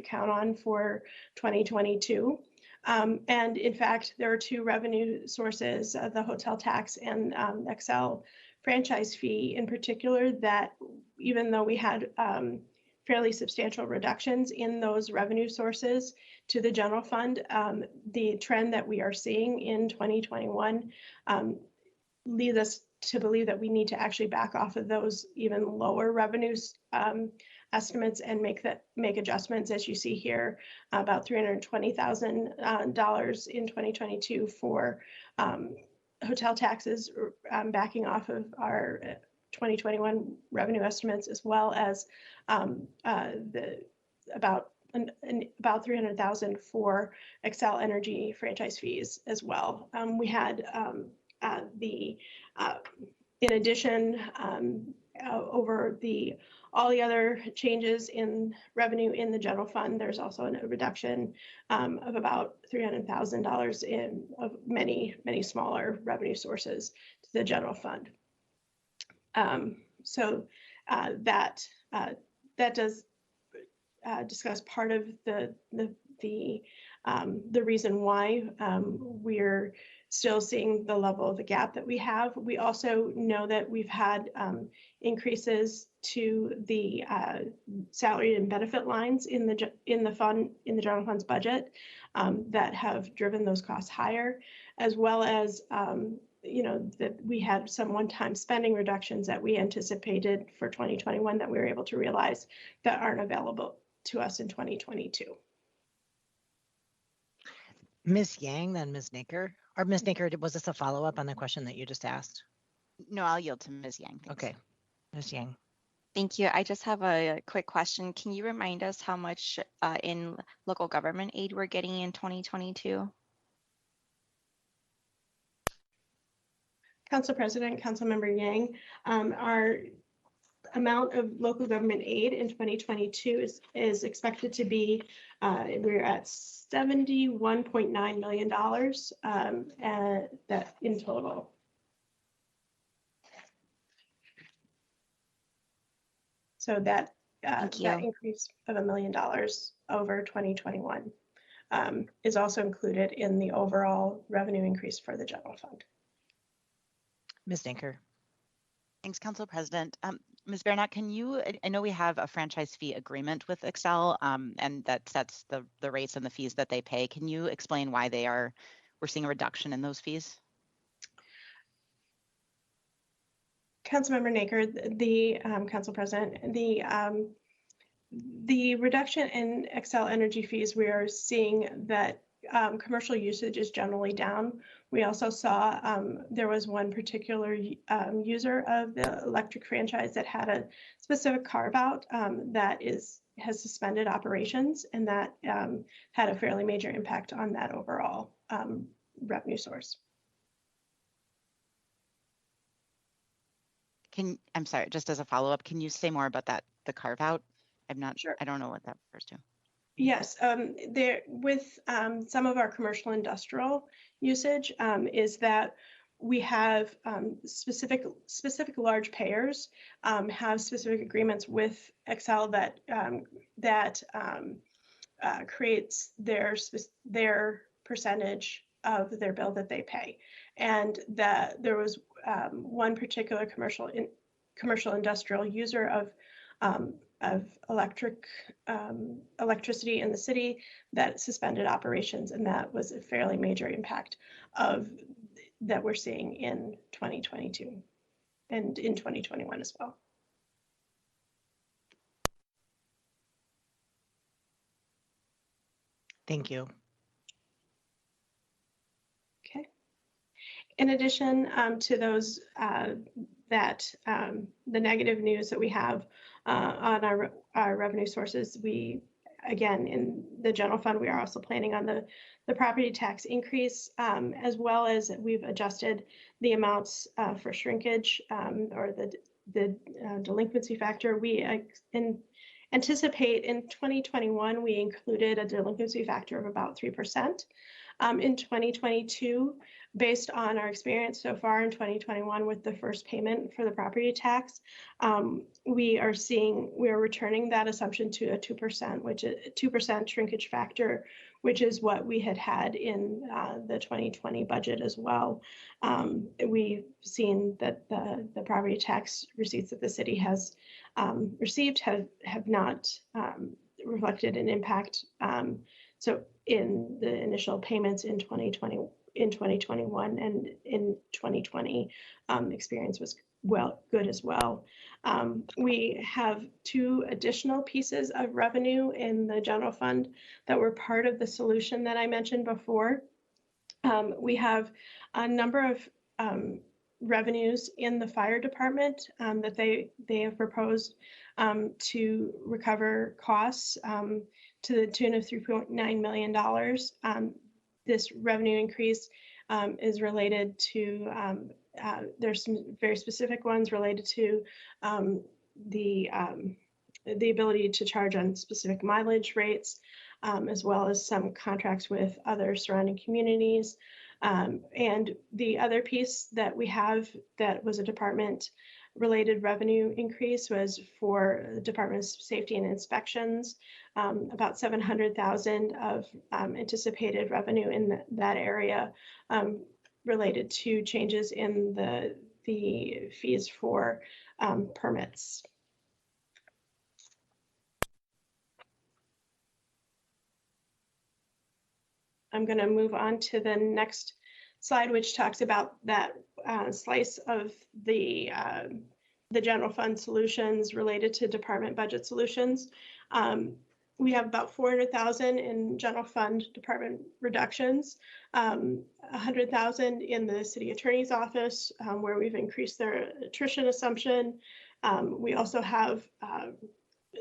count on for 2022. And in fact, there are two revenue sources, the hotel tax and Xcel franchise fee in particular, that even though we had fairly substantial reductions in those revenue sources to the general fund, the trend that we are seeing in 2021 leads us to believe that we need to actually back off of those even lower revenues estimates and make adjustments, as you see here, about $320,000 in 2022 for hotel taxes, backing off of our 2021 revenue estimates, as well as about 300,000 for Xcel Energy franchise fees as well. We had in addition, over all the other changes in revenue in the general fund, there's also a reduction of about $300,000 of many smaller revenue sources to the general fund. So that does discuss part of the reason why we're still seeing the level of the gap that we have. We also know that we've had increases to the salary and benefit lines in the general fund's budget that have driven those costs higher, as well as that we had some one-time spending reductions that we anticipated for 2021 that we were able to realize that aren't available to us in 2022. Ms. Yang, then Ms. Naker. Or Ms. Naker, was this a follow-up on the question that you just asked? No, I'll yield to Ms. Yang. Thanks. Okay, Ms. Yang. Thank you. I just have a quick question. Can you remind us how much in local government aid we're getting in 2022? Council President, Councilmember Yang, our amount of local government aid in 2022 is expected to be, we're at $71.9 million that in total. So that increase of $1 million over 2021 is also included in the overall revenue increase for the general fund. Ms. Naker. Thanks, Council President. Ms. Bernat, I know we have a franchise fee agreement with Xcel and that sets the rates and the fees that they pay. Can you explain why we're seeing a reduction in those fees? Councilmember Naker, the Council President, the reduction in Xcel Energy fees, we are seeing that commercial usage is generally down. We also saw there was one particular user of the electric franchise that had a specific carve out that has suspended operations, and that had a fairly major impact on that overall revenue source. I'm sorry, just as a follow-up, can you say more about the carve out? Sure. I don't know what that refers to. Yes, there with some of our commercial industrial usage is that we have specific large payers have specific agreements with Excel that creates their percentage of their bill that they pay, and that there was one particular commercial industrial user of electricity in the city that suspended operations, and that was a fairly major impact that we're seeing in 2022 and in 2021 as well. Thank you. Okay. In addition to those the negative news that we have on our revenue sources, we, again, in the general fund, we are also planning on the property tax increase, as well as we've adjusted the amounts for shrinkage or the delinquency factor. We anticipate in 2021, we included a delinquency factor of about 3%. In 2022, based on our experience so far in 2021 with the first payment for the property tax, we are returning that assumption to a 2%, which is a 2% shrinkage factor, which is what we had in the 2020 budget as well. We've seen that the property tax receipts that the city has received have not reflected an impact. So in the initial payments in 2021 and in 2020, experience was good as well. We have two additional pieces of revenue in the general fund that were part of the solution that I mentioned before. We have a number of revenues in the fire department that they have proposed to recover costs to the tune of $3.9 million. This revenue increase is related to, there's some very specific ones related to the ability to charge on specific mileage rates, as well as some contracts with other surrounding communities. And the other piece that we have that was a department related revenue increase was for the Department of Safety and Inspections, about $700,000 of anticipated revenue in that area related to changes in the fees for permits. I'm going to move on to the next slide, which talks about that slice of the general fund solutions related to department budget solutions. We have about $400,000 in general fund department reductions, $100,000 in the city attorney's office, where we've increased their attrition assumption. We also have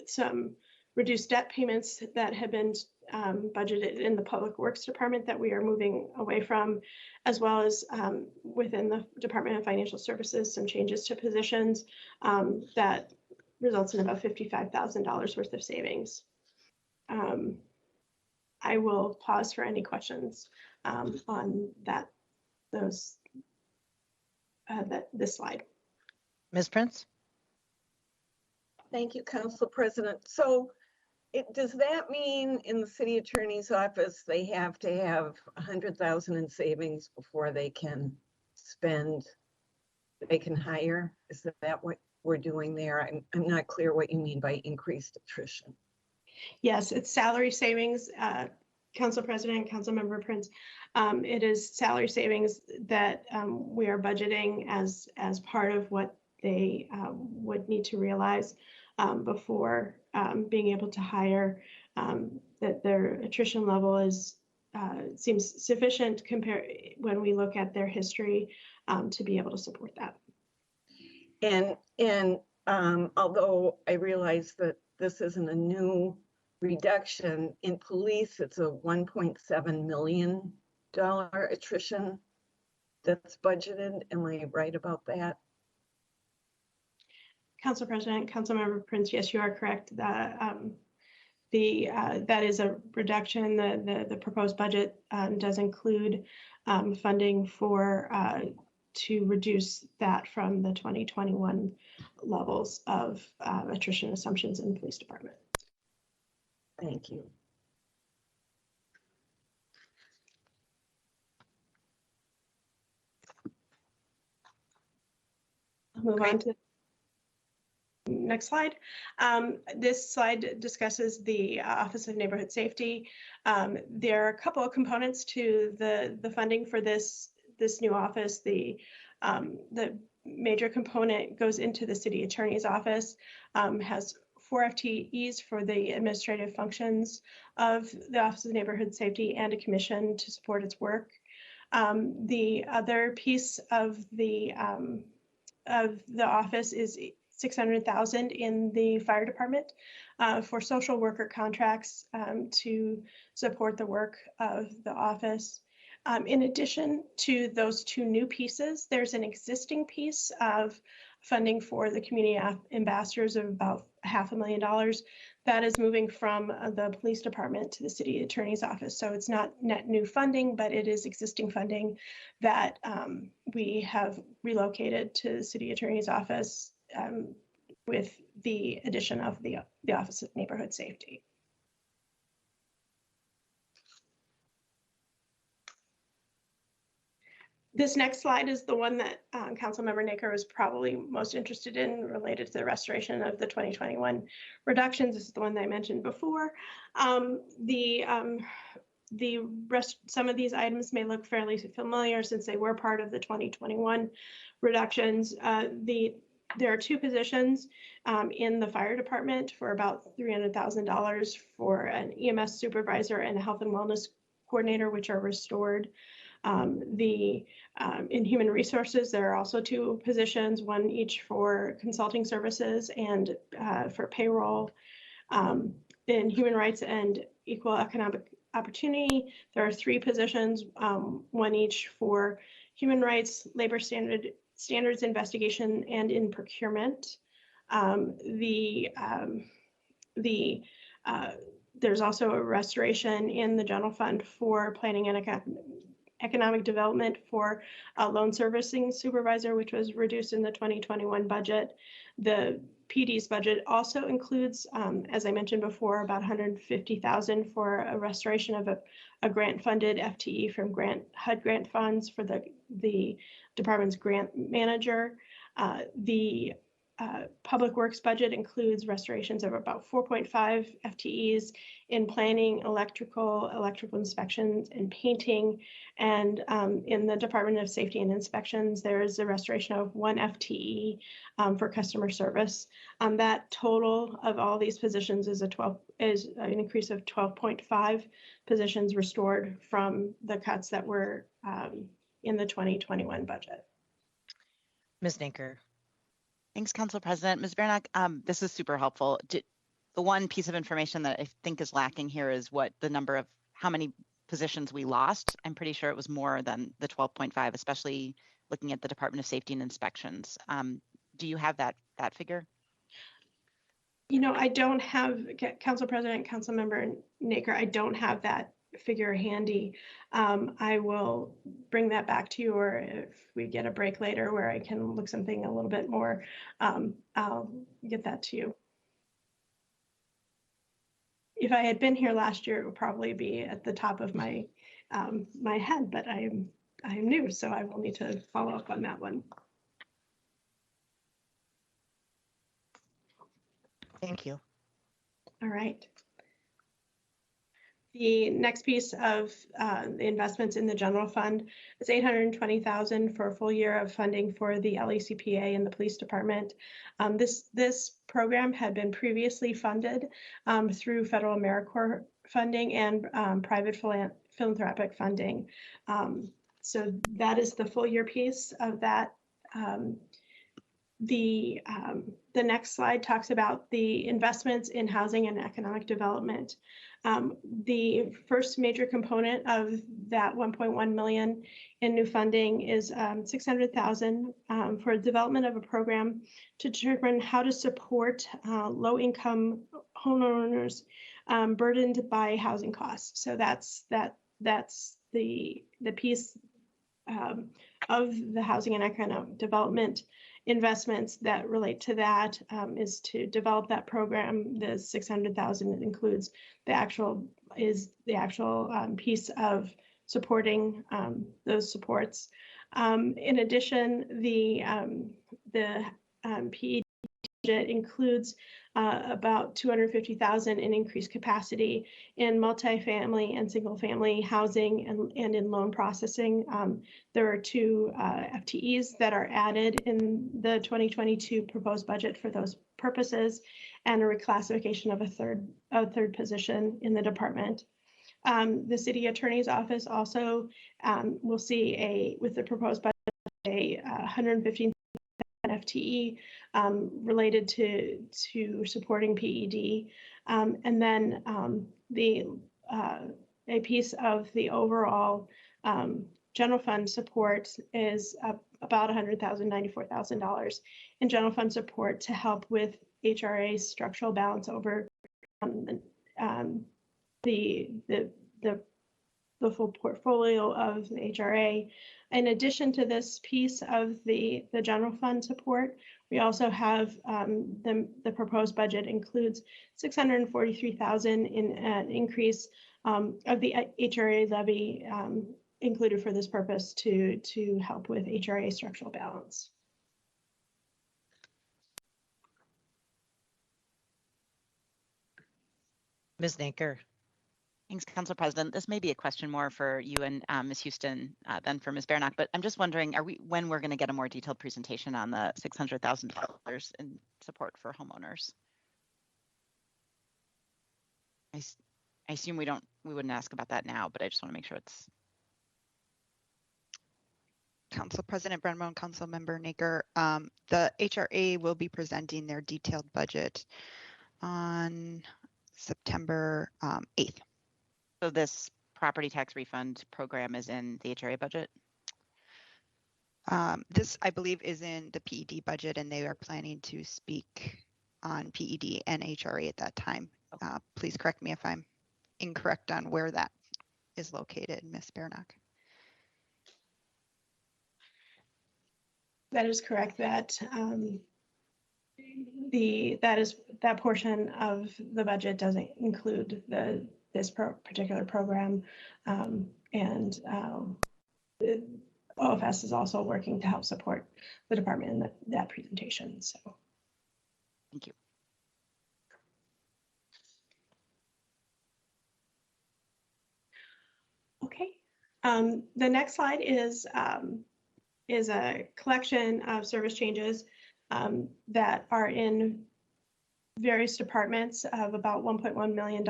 some reduced debt payments that have been budgeted in the Public Works Department that we are moving away from, as well as within the Department of Financial Services, some changes to positions that results in about $55,000 worth of savings. I will pause for any questions on this slide. Ms. Prince? Thank you, Council President. So does that mean in the city attorney's office, they have to have 100,000 in savings before they can hire? Is that what we're doing there? I'm not clear what you mean by increased attrition. Yes, it's salary savings, Council President, Councilmember Prince. It is salary savings that we are budgeting as part of what they would need to realize before being able to hire, that their attrition level seems sufficient when we look at their history to be able to support that. And although I realize that this isn't a new reduction, in police, it's a $1.7 million attrition that's budgeted. Am I right about that? Council President, Councilmember Prince, yes, you are correct. That is a reduction. The proposed budget does include funding for to reduce that from the 2021 levels of attrition assumptions in the police department. Thank you. I'll move on to the next slide. This slide discusses the Office of Neighborhood Safety. There are a couple of components to the funding for this new office. The major component goes into the City Attorney's Office, has 4 FTEs for the administrative functions of the Office of Neighborhood Safety and a commission to support its work. The other piece of the office is $600,000 in the fire department for social worker contracts to support the work of the office. In addition to those 2 new pieces, there's an existing piece of funding for the community ambassadors of about $500,000. That is moving from the police department to the city attorney's office. So it's not net new funding, but it is existing funding that we have relocated to the city attorney's office with the addition of the Office of Neighborhood Safety. This next slide is the one that Councilmember Naker was probably most interested in, related to the restoration of the 2021 reductions. This is the one that I mentioned before. Some of these items may look fairly familiar since they were part of the 2021 reductions. There are 2 positions in the fire department for about $300,000 for an EMS supervisor and a health and wellness coordinator, which are restored. In human resources, there are also 2 positions, one each for consulting services and for payroll. In human rights and equal economic opportunity, there are 3 positions, one each for human rights, labor standards investigation, and in procurement. There's also a restoration in the general fund for planning and economic development for a loan servicing supervisor, which was reduced in the 2021 budget. The PD's budget also includes, as I mentioned before, about $150,000 for a restoration of a grant-funded FTE from HUD grant funds for the department's grant manager. The Public Works budget includes restorations of about 4.5 FTEs in planning, electrical inspections, and painting. And in the Department of Safety and Inspections, there is a restoration of 1 FTE for customer service. That total of all these positions is an increase of 12.5 positions restored from the cuts that were in the 2021 budget. Ms. Naker. Thanks, Council President. Ms. Bernack, this is super helpful. The one piece of information that I think is lacking here is what the number of how many positions we lost. I'm pretty sure it was more than the 12.5, especially looking at the Department of Safety and Inspections. Do you have that figure? You know, I don't have, Council President, Councilmember Naker, I don't have that figure handy. I will bring that back to you, or if we get a break later where I can look something a little bit more, I'll get that to you. If I had been here last year, it would probably be at the top of my my head, but I am new, so I will need to follow up on that one. Thank you. All right. The next piece of the investments in the general fund is $820,000 for a full year of funding for the LECPA and the police department. This program had been previously funded through federal AmeriCorps funding and private philanthropic funding. So that is the full year piece of that the next slide talks about the investments in housing and economic development. The first major component of that 1.1 million in new funding is 600,000 for development of a program to determine how to support low-income homeowners burdened by housing costs. So that's the piece of the housing and economic development investments that relate to that, is to develop that program. The 600,000 includes the actual piece of supporting those supports. In addition, the PED budget includes about 250,000 in increased capacity in multifamily and single-family housing and in loan processing. There are 2 FTEs that are added in the 2022 proposed budget for those purposes, and a reclassification of a third position in the department. The city attorney's office also will see with the proposed budget a 115 FTE related to supporting PED, and then a piece of the overall general fund support is about $94,000 in general fund support to help with HRA's structural balance over the full portfolio of the HRA. In addition to this piece of the general fund support, we also have the proposed budget includes 643,000 in an increase of the HRA levy included for this purpose to help with HRA structural balance. Ms. Naker. Thanks, Council President. This may be a question more for you and Ms. Houston than for Ms. Beranek, but I'm just wondering, when we're going to get a more detailed presentation on the $600,000 in support for homeowners? I assume we wouldn't ask about that now, but I just want to make sure it's. Council President Brenmo and Council Member Naker, the HRA will be presenting their detailed budget on September 8th. So this property tax refund program is in the HRA budget? This, I believe, is in the PED budget, and they are planning to speak on PED and HRA at that time. Please correct me if I'm incorrect on where that is located, Ms. Beranek. That is correct. That that portion of the budget doesn't include this particular program, and the OFS is also working to help support the department in that presentation. So, thank you. Okay, the next slide is a collection of service changes that are in various departments of about $1.1 million,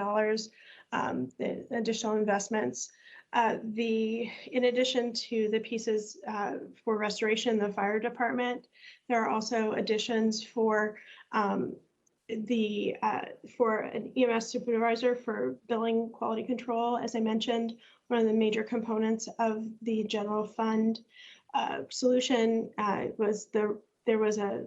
the additional investments. In addition to the pieces for restoration in the fire department, there are also additions for an EMS supervisor for billing quality control. As I mentioned, one of the major components of the general fund solution was there was a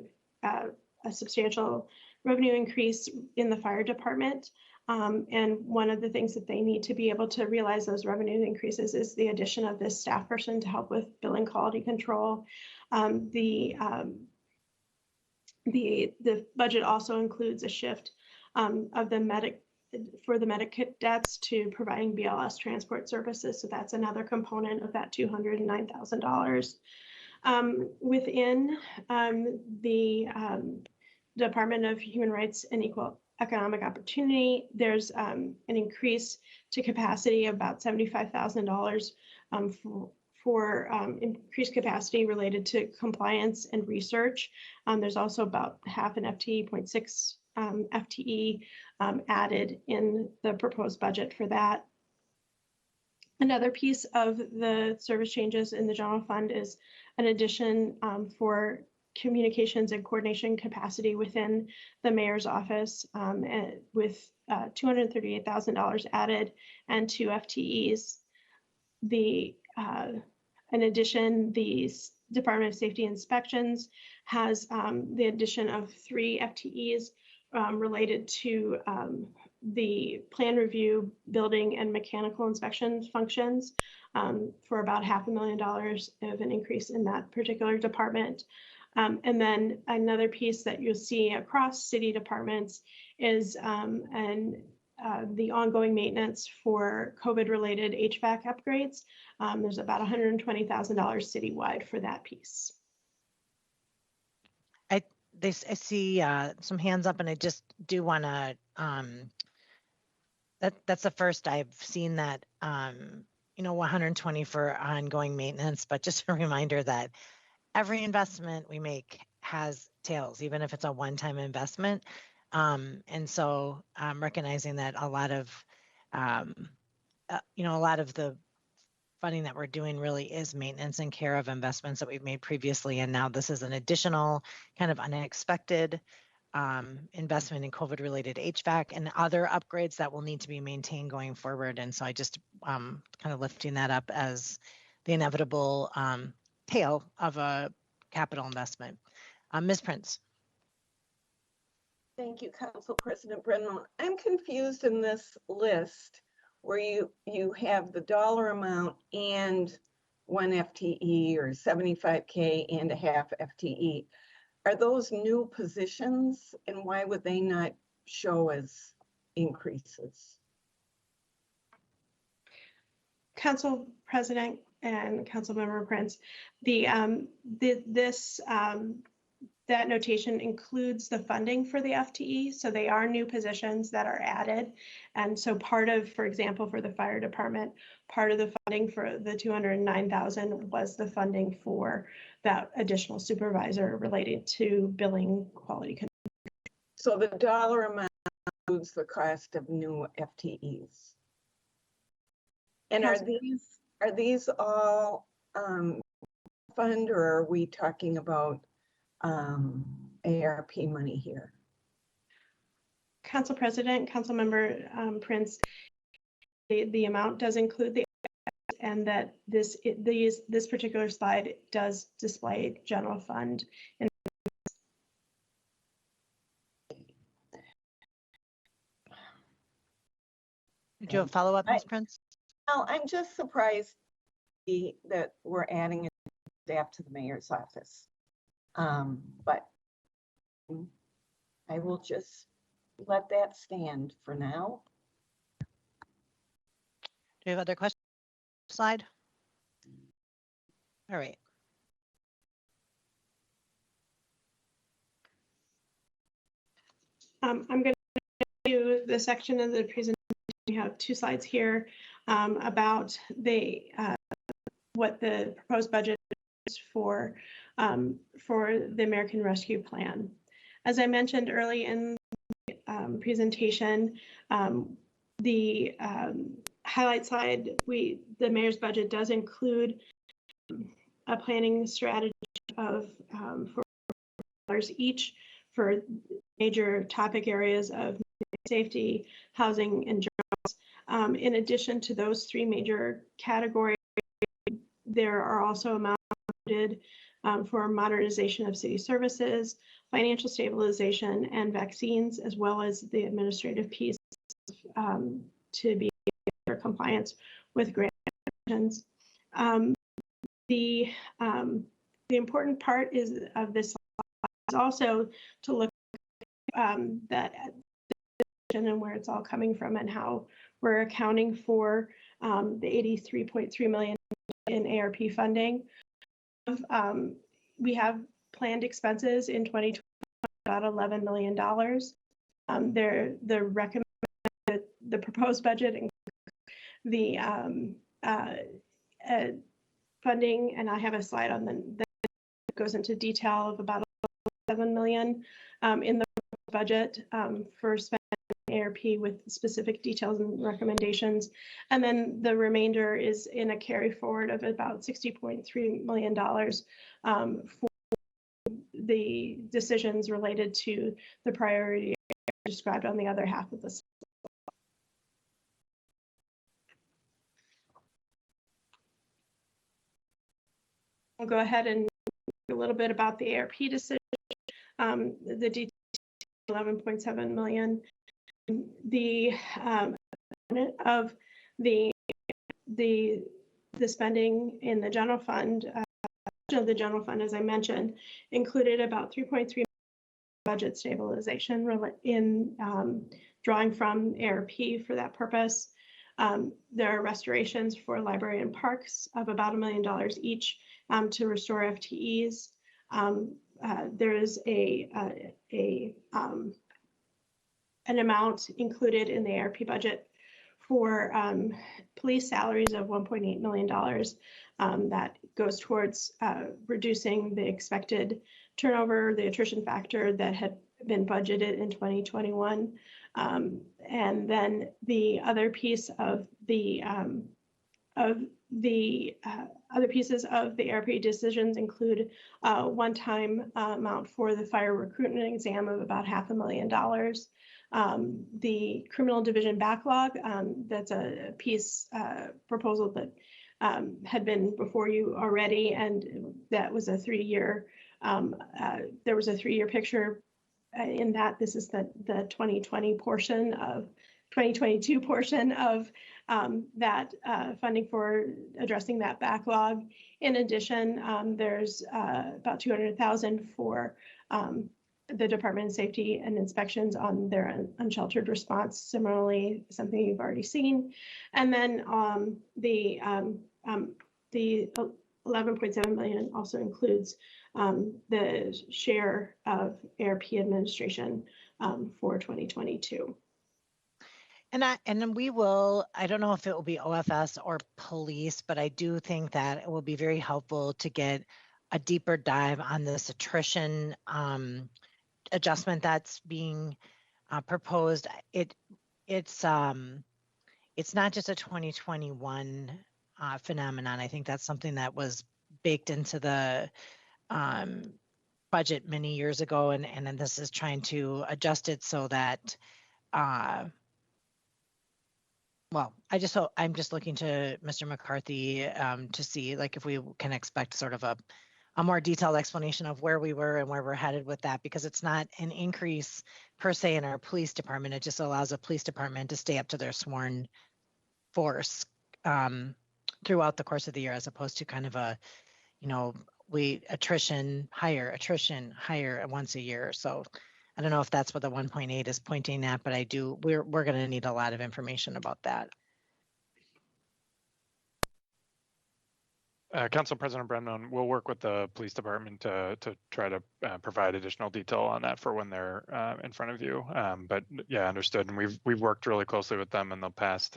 substantial revenue increase in the fire department. And one of the things that they need to be able to realize those revenue increases is the addition of this staff person to help with billing quality control. The budget also includes a shift of the medic cadets to providing BLS transport services. So that's another component of that $209,000. Within the Department of Human Rights and Equal Economic Opportunity, there's an increase to capacity of about $75,000 for increased capacity related to compliance and research. There's also about half an FTE, 0.6 FTE added in the proposed budget for that. Another piece of the service changes in the general fund is an addition for communications and coordination capacity within the mayor's office, and with $238,000 added and 2 FTEs. In addition, the Department of Safety Inspections has the addition of 3 FTEs related to the plan review, building, and mechanical inspection functions, for about $500,000 of an increase in that particular department. And then another piece that you'll see across city departments is the ongoing maintenance for COVID-related HVAC upgrades. There's about $120,000 citywide for that piece. I see some hands up, and I just do want to. That's the first I've seen that. 120 for ongoing maintenance, but just a reminder that every investment we make has tails, even if it's a one-time investment. And so recognizing that a lot of the funding that we're doing really is maintenance and care of investments that we've made previously. And now this is an additional kind of unexpected investment in COVID-related HVAC and other upgrades that will need to be maintained going forward. And so I just kind of lifting that up as the inevitable tail of a capital investment. Ms. Prince. Thank you, Council President Brennan. I'm confused in this list where you have the dollar amount and 1 FTE or 75K and a half FTE. Are those new positions, and why would they not show as increases? Council President and Councilmember Prince, that notation includes the funding for the FTE, so they are new positions that are added. And so part of, for example, for the fire department, part of the funding for the $209,000 was the funding for that additional supervisor related to billing quality control. So the dollar amount includes the cost of new FTEs. And are these all fund, or are we talking about ARP money here? Council President, Councilmember Prince, the amount does include the, and that this particular slide does display general fund. Did you have a follow-up, Ms. Prince? No, I'm just surprised that we're adding staff to the mayor's office. But I will just let that stand for now. Do you have other questions? Slide. All right. I'm going to do the section of the presentation. We have 2 slides here about what the proposed budget is for the American Rescue Plan. As I mentioned early in the presentation, the highlight slide, the mayor's budget does include a planning strategy of $4 each for major topic areas of safety, housing, and jobs. In addition to those 3 major categories, there are also amounts for modernization of city services, financial stabilization, and vaccines, as well as the administrative piece to be in compliance with grant regulations. The important part of this is also to look that and where it's all coming from and how we're accounting for the $83.3 million in ARP funding. We have planned expenses in 2020 about $11 million. The proposed budget and the funding, and I have a slide on that goes into detail of about $7 million in the budget for spending ARP with specific details and recommendations. And then the remainder is in a carry forward of about $60.3 million for the decisions related to the priority described on the other half of this. I'll go ahead and talk a little bit about the ARP decision. The detail 11.7 million. The of the spending in the general fund, the general fund, as I mentioned, included about 3.3 budget stabilization in drawing from ARP for that purpose. There are restorations for library and parks of about $1 million each to restore FTEs. There is an amount included in the ARP budget for police salaries of $1.8 million that goes towards reducing the expected turnover, the attrition factor that had been budgeted in 2021. And then the other piece of the other pieces of the ARP decisions include a one-time amount for the fire recruitment exam of about $500,000. The criminal division backlog, that's a piece proposal that had been before you already, and that was a 3-year, there was a 3-year picture in that. This is the 2020 portion of 2022 portion of that funding for addressing that backlog. In addition, there's about $200,000 for the Department of Safety and inspections on their unsheltered response. Similarly, something you've already seen. And then the 11.7 million also includes the share of ARP administration for 2022. And then we will, I don't know if it will be OFS or police, but I do think that it will be very helpful to get a deeper dive on this attrition adjustment that's being proposed. It's not just a 2021 phenomenon. I think that's something that was baked into the budget many years ago, and then this is trying to adjust it so that well, I'm just looking to Mr. McCarthy to see like if we can expect sort of a more detailed explanation of where we were and where we're headed with that, because it's not an increase per se in our police department. It just allows a police department to stay up to their sworn force throughout the course of the year, as opposed to kind of a, attrition higher once a year. So I don't know if that's what the 1.8 is pointing at, but we're going to need a lot of information about that. Council President Brennan, we'll work with the police department to try to provide additional detail on that for when they're in front of you. But yeah, understood. And we've worked really closely with them in the past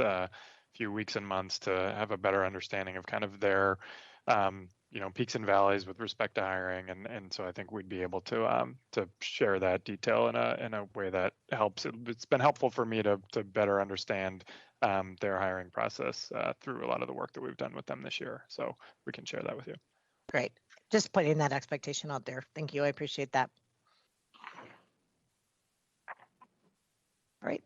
few weeks and months to have a better understanding of kind of their peaks and valleys with respect to hiring, and so I think we'd be able to share that detail in a way that helps. It's been helpful for me to better understand their hiring process through a lot of the work that we've done with them this year. So we can share that with you. Great. Just putting that expectation out there. Thank you. I appreciate that. All right.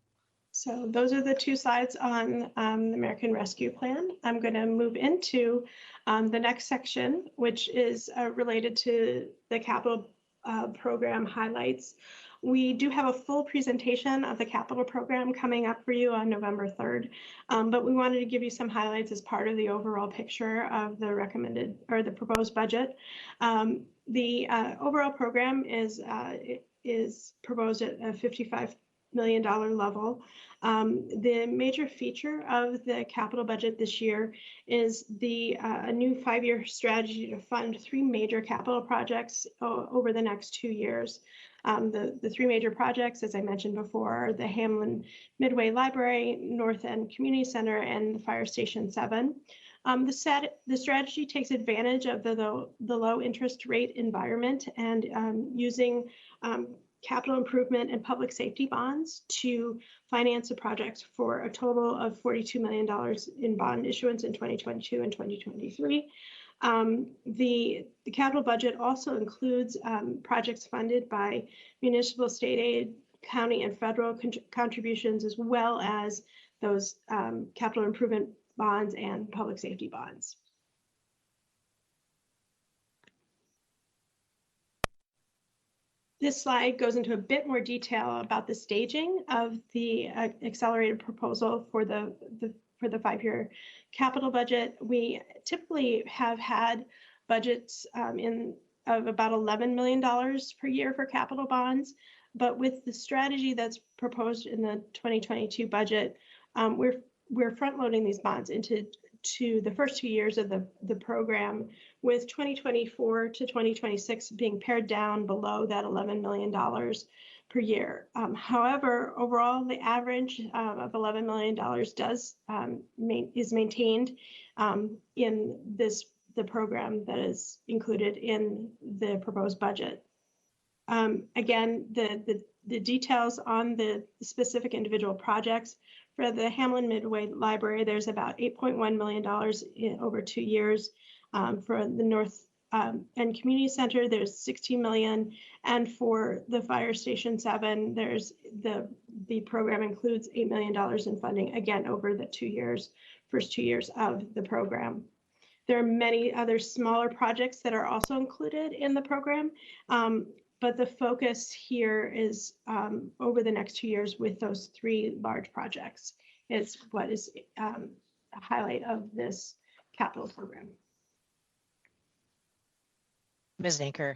So those are the two slides on the American Rescue Plan. I'm going to move into the next section, which is related to the capital program highlights. We do have a full presentation of the capital program coming up for you on November 3rd, but we wanted to give you some highlights as part of the overall picture of the recommended or the proposed budget. The overall program is proposed at a $55 million level. The major feature of the capital budget this year is a new 5-year strategy to fund 3 major capital projects over the next 2 years. The 3 major projects, as I mentioned before, are the Hamlin Midway Library, North End Community Center, and the Fire Station 7. The strategy takes advantage of the low interest rate environment and using capital improvement and public safety bonds to finance the project for a total of $42 million in bond issuance in 2022 and 2023. The capital budget also includes projects funded by municipal, state aid, county and federal contributions, as well as those capital improvement bonds and public safety bonds. This slide goes into a bit more detail about the staging of the accelerated proposal for the 5-year capital budget. We typically have had budgets of about $11 million per year for capital bonds, but with the strategy that's proposed in the 2022 budget, we're front loading these bonds into the first 2 years of the program, with 2024 to 2026 being pared down below that $11 million per year. However, overall, the average of $11 million is maintained in the program that is included in the proposed budget. Again, the details on the specific individual projects. For the Hamlin Midway Library, there's about $8.1 million over 2 years. For the North End Community Center, there's $16 million. And for the Fire Station 7, there's the program includes $8 million in funding, again, over the first 2 years of the program. There are many other smaller projects that are also included in the program. But the focus here is over the next 2 years with those 3 large projects is what is a highlight of this capital program. Ms. Naker.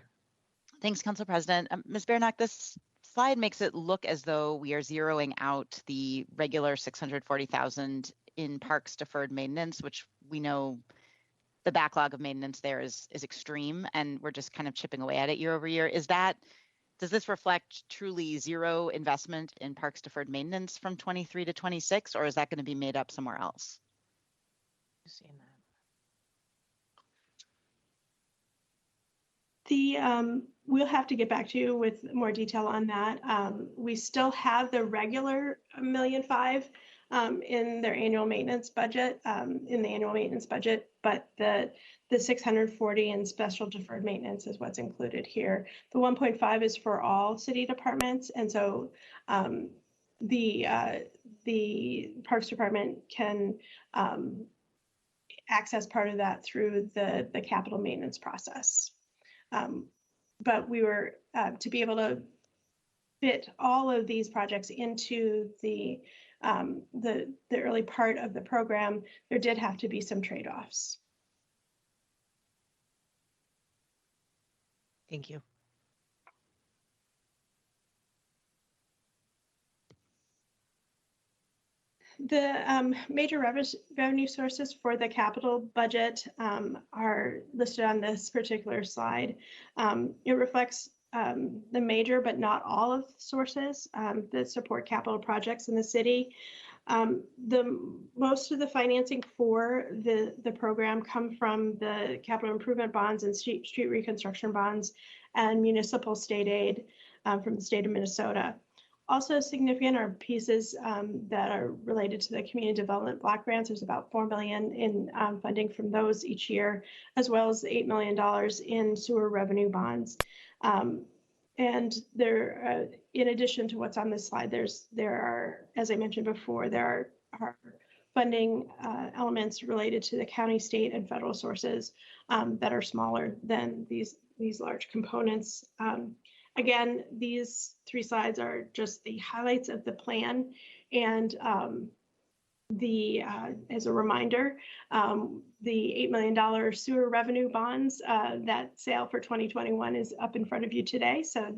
Thanks, Council President. Ms. Beranek, this slide makes it look as though we are zeroing out the regular $640,000 in parks deferred maintenance, which we know the backlog of maintenance there is extreme, and we're just kind of chipping away at it year over year. Does this reflect truly zero investment in parks deferred maintenance from 23 to 26, or is that going to be made up somewhere else? We'll have to get back to you with more detail on that. We still have the regular $1.5 million in their annual maintenance budget, but the 640 in special deferred maintenance is what's included here. The 1.5 is for all city departments, and so the Parks Department can access part of that through the capital maintenance process. But we were to be able to fit all of these projects into the early part of the program, there did have to be some trade-offs. Thank you. The major revenue sources for the capital budget are listed on this particular slide. It reflects the major, but not all of the sources that support capital projects in the city. Most of the financing for the program come from the capital improvement bonds and street reconstruction bonds and municipal state aid from the state of Minnesota. Also significant are pieces that are related to the community development block grants. There's about $4 million in funding from those each year, as well as $8 million in sewer revenue bonds. And there, in addition to what's on this slide, there are, as I mentioned before, there are funding elements related to the county, state, and federal sources that are smaller than these large components. Again, these 3 slides are just the highlights of the plan, and as a reminder, the $8 million sewer revenue bonds, that sale for 2021 is up in front of you today. So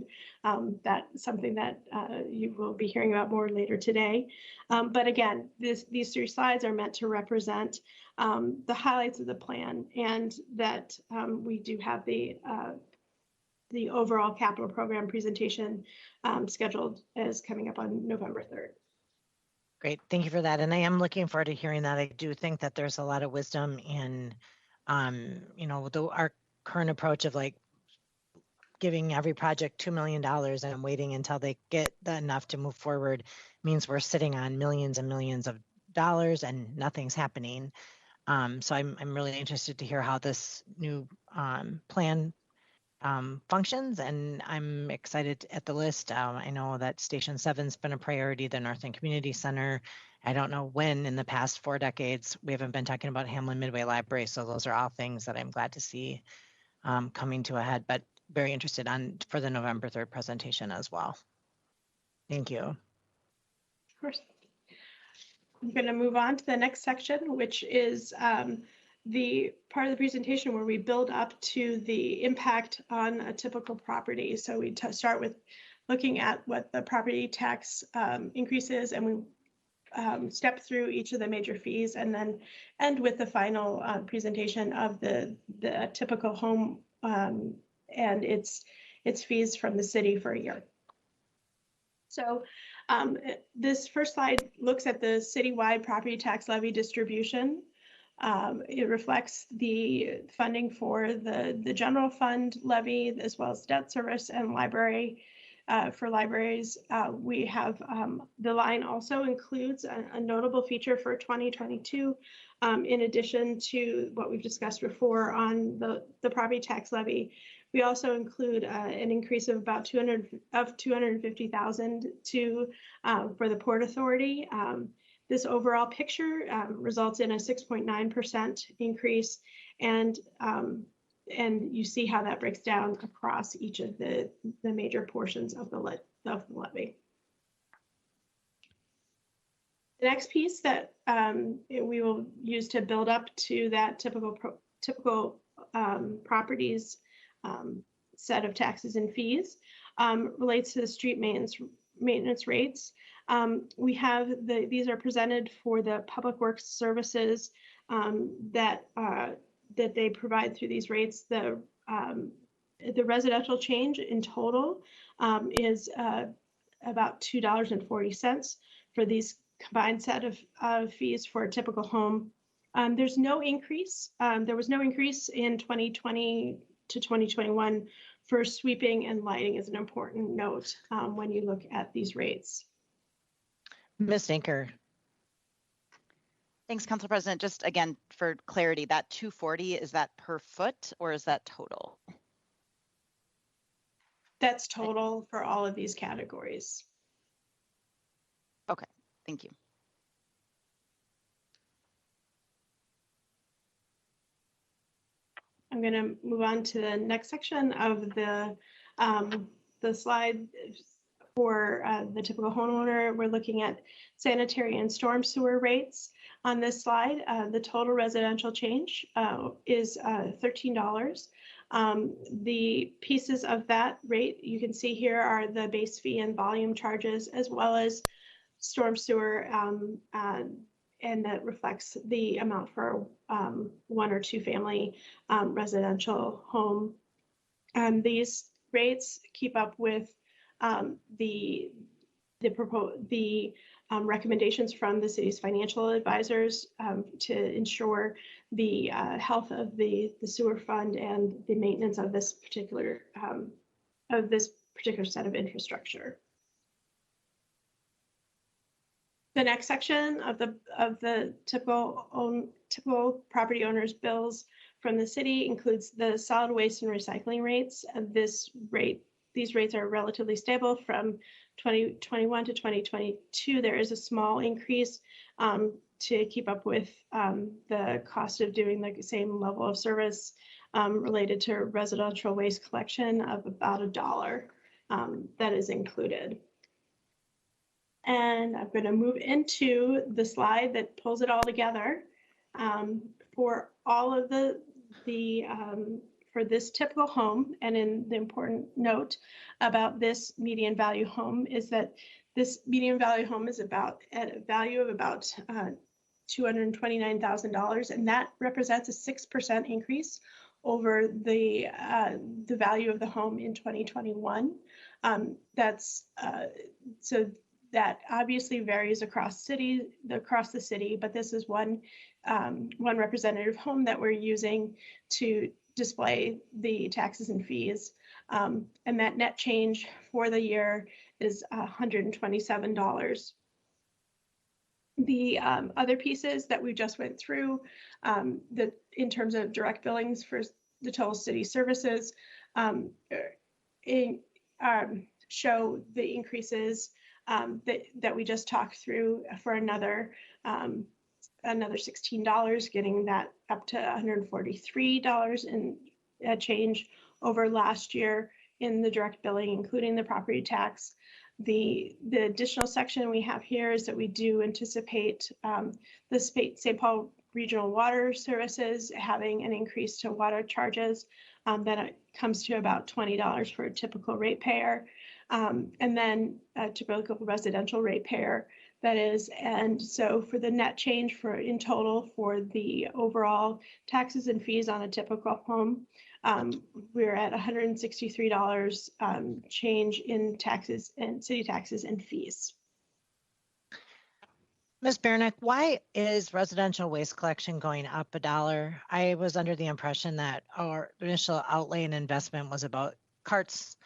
that's something that you will be hearing about more later today. But again, these 3 slides are meant to represent the highlights of the plan, and that we do have the overall capital program presentation scheduled as coming up on November 3rd. Great, thank you for that. And I am looking forward to hearing that. I do think that there's a lot of wisdom in, our current approach of like giving every project $2 million and waiting until they get enough to move forward means we're sitting on millions and millions of dollars and nothing's happening. So I'm really interested to hear how this new plan functions, and I'm excited at the list. I know that Station 7's been a priority, the North End Community Center. I don't know when in the past 4 decades we haven't been talking about Hamlin Midway Library, so those are all things that I'm glad to see coming to a head, but very interested for the November 3rd presentation as well. Thank you. Of course. I'm going to move on to the next section, which is the part of the presentation where we build up to the impact on a typical property. So we start with looking at what the property tax increase is, and we step through each of the major fees, and then end with the final presentation of the typical home and its fees from the city for a year. So this first slide looks at the citywide property tax levy distribution. It reflects the funding for the general fund levy, as well as debt service and library. For libraries, we have the line also includes a notable feature for 2022, in addition to what we've discussed before on the property tax levy. We also include an increase of about 250,000 for the Port Authority. This overall picture results in a 6.9% increase, and you see how that breaks down across each of the major portions of the levy. The next piece that we will use to build up to that typical properties set of taxes and fees relates to the street maintenance rates. We have these are presented for the public works services that they provide through these rates. The residential change in total is about $2.40 for these combined set of fees for a typical home. There's no increase. There was no increase in 2020 to 2021 for sweeping and lighting, is an important note when you look at these rates. Ms. Anker. Thanks, Council President. Just again, for clarity, that 240, is that per foot or is that total? That's total for all of these categories. Okay, thank you. I'm going to move on to the next section of the slide for the typical homeowner. We're looking at sanitary and storm sewer rates. On this slide, the total residential change is $13. The pieces of that rate you can see here are the base fee and volume charges, as well as storm sewer, and that reflects the amount for 1 or 2 family residential home. These rates keep up with the recommendations from the city's financial advisors to ensure the health of the sewer fund and the maintenance of this particular set of infrastructure. The next section of the typical property owners' bills from the city includes the solid waste and recycling rates. These rates are relatively stable from 2021 to 2022. There is a small increase to keep up with the cost of doing the same level of service related to residential waste collection of about $1 that is included. And I'm going to move into the slide that pulls it all together. For all of for this typical home, and in the important note about this median value home is that this median value home is at a value of about $229,000, and that represents a 6% increase over the value of the home in 2021. So that obviously varies across the city, but this is one representative home that we're using to display the taxes and fees. And that net change for the year is $127. The other pieces that we just went through, in terms of direct billings for the total city services, show the increases that we just talked through for another $16, getting that up to $143 in change over last year in the direct billing, including the property tax. The additional section we have here is that we do anticipate the St. Paul Regional Water Services having an increase to water charges that it comes to about $20 for a typical ratepayer, and then a typical residential ratepayer, that is. And so for the net change in total for the overall taxes and fees on a typical home, we're at $163 change in taxes and city taxes and fees. Ms. Bernick, why is residential waste collection going up $1? I was under the impression that our initial outlay and investment was about carts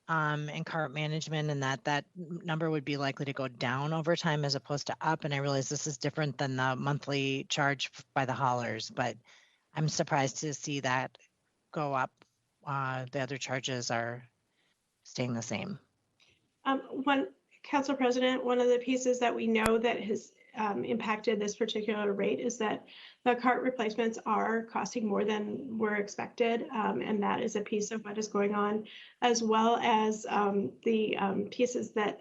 and cart management, and that number would be likely to go down over time as opposed to up. And I realize this is different than the monthly charge by the haulers, but I'm surprised to see that go up. The other charges are staying the same. Council President, one of the pieces that we know that has impacted this particular rate is that the cart replacements are costing more than were expected, and that is a piece of what is going on, as well as the pieces that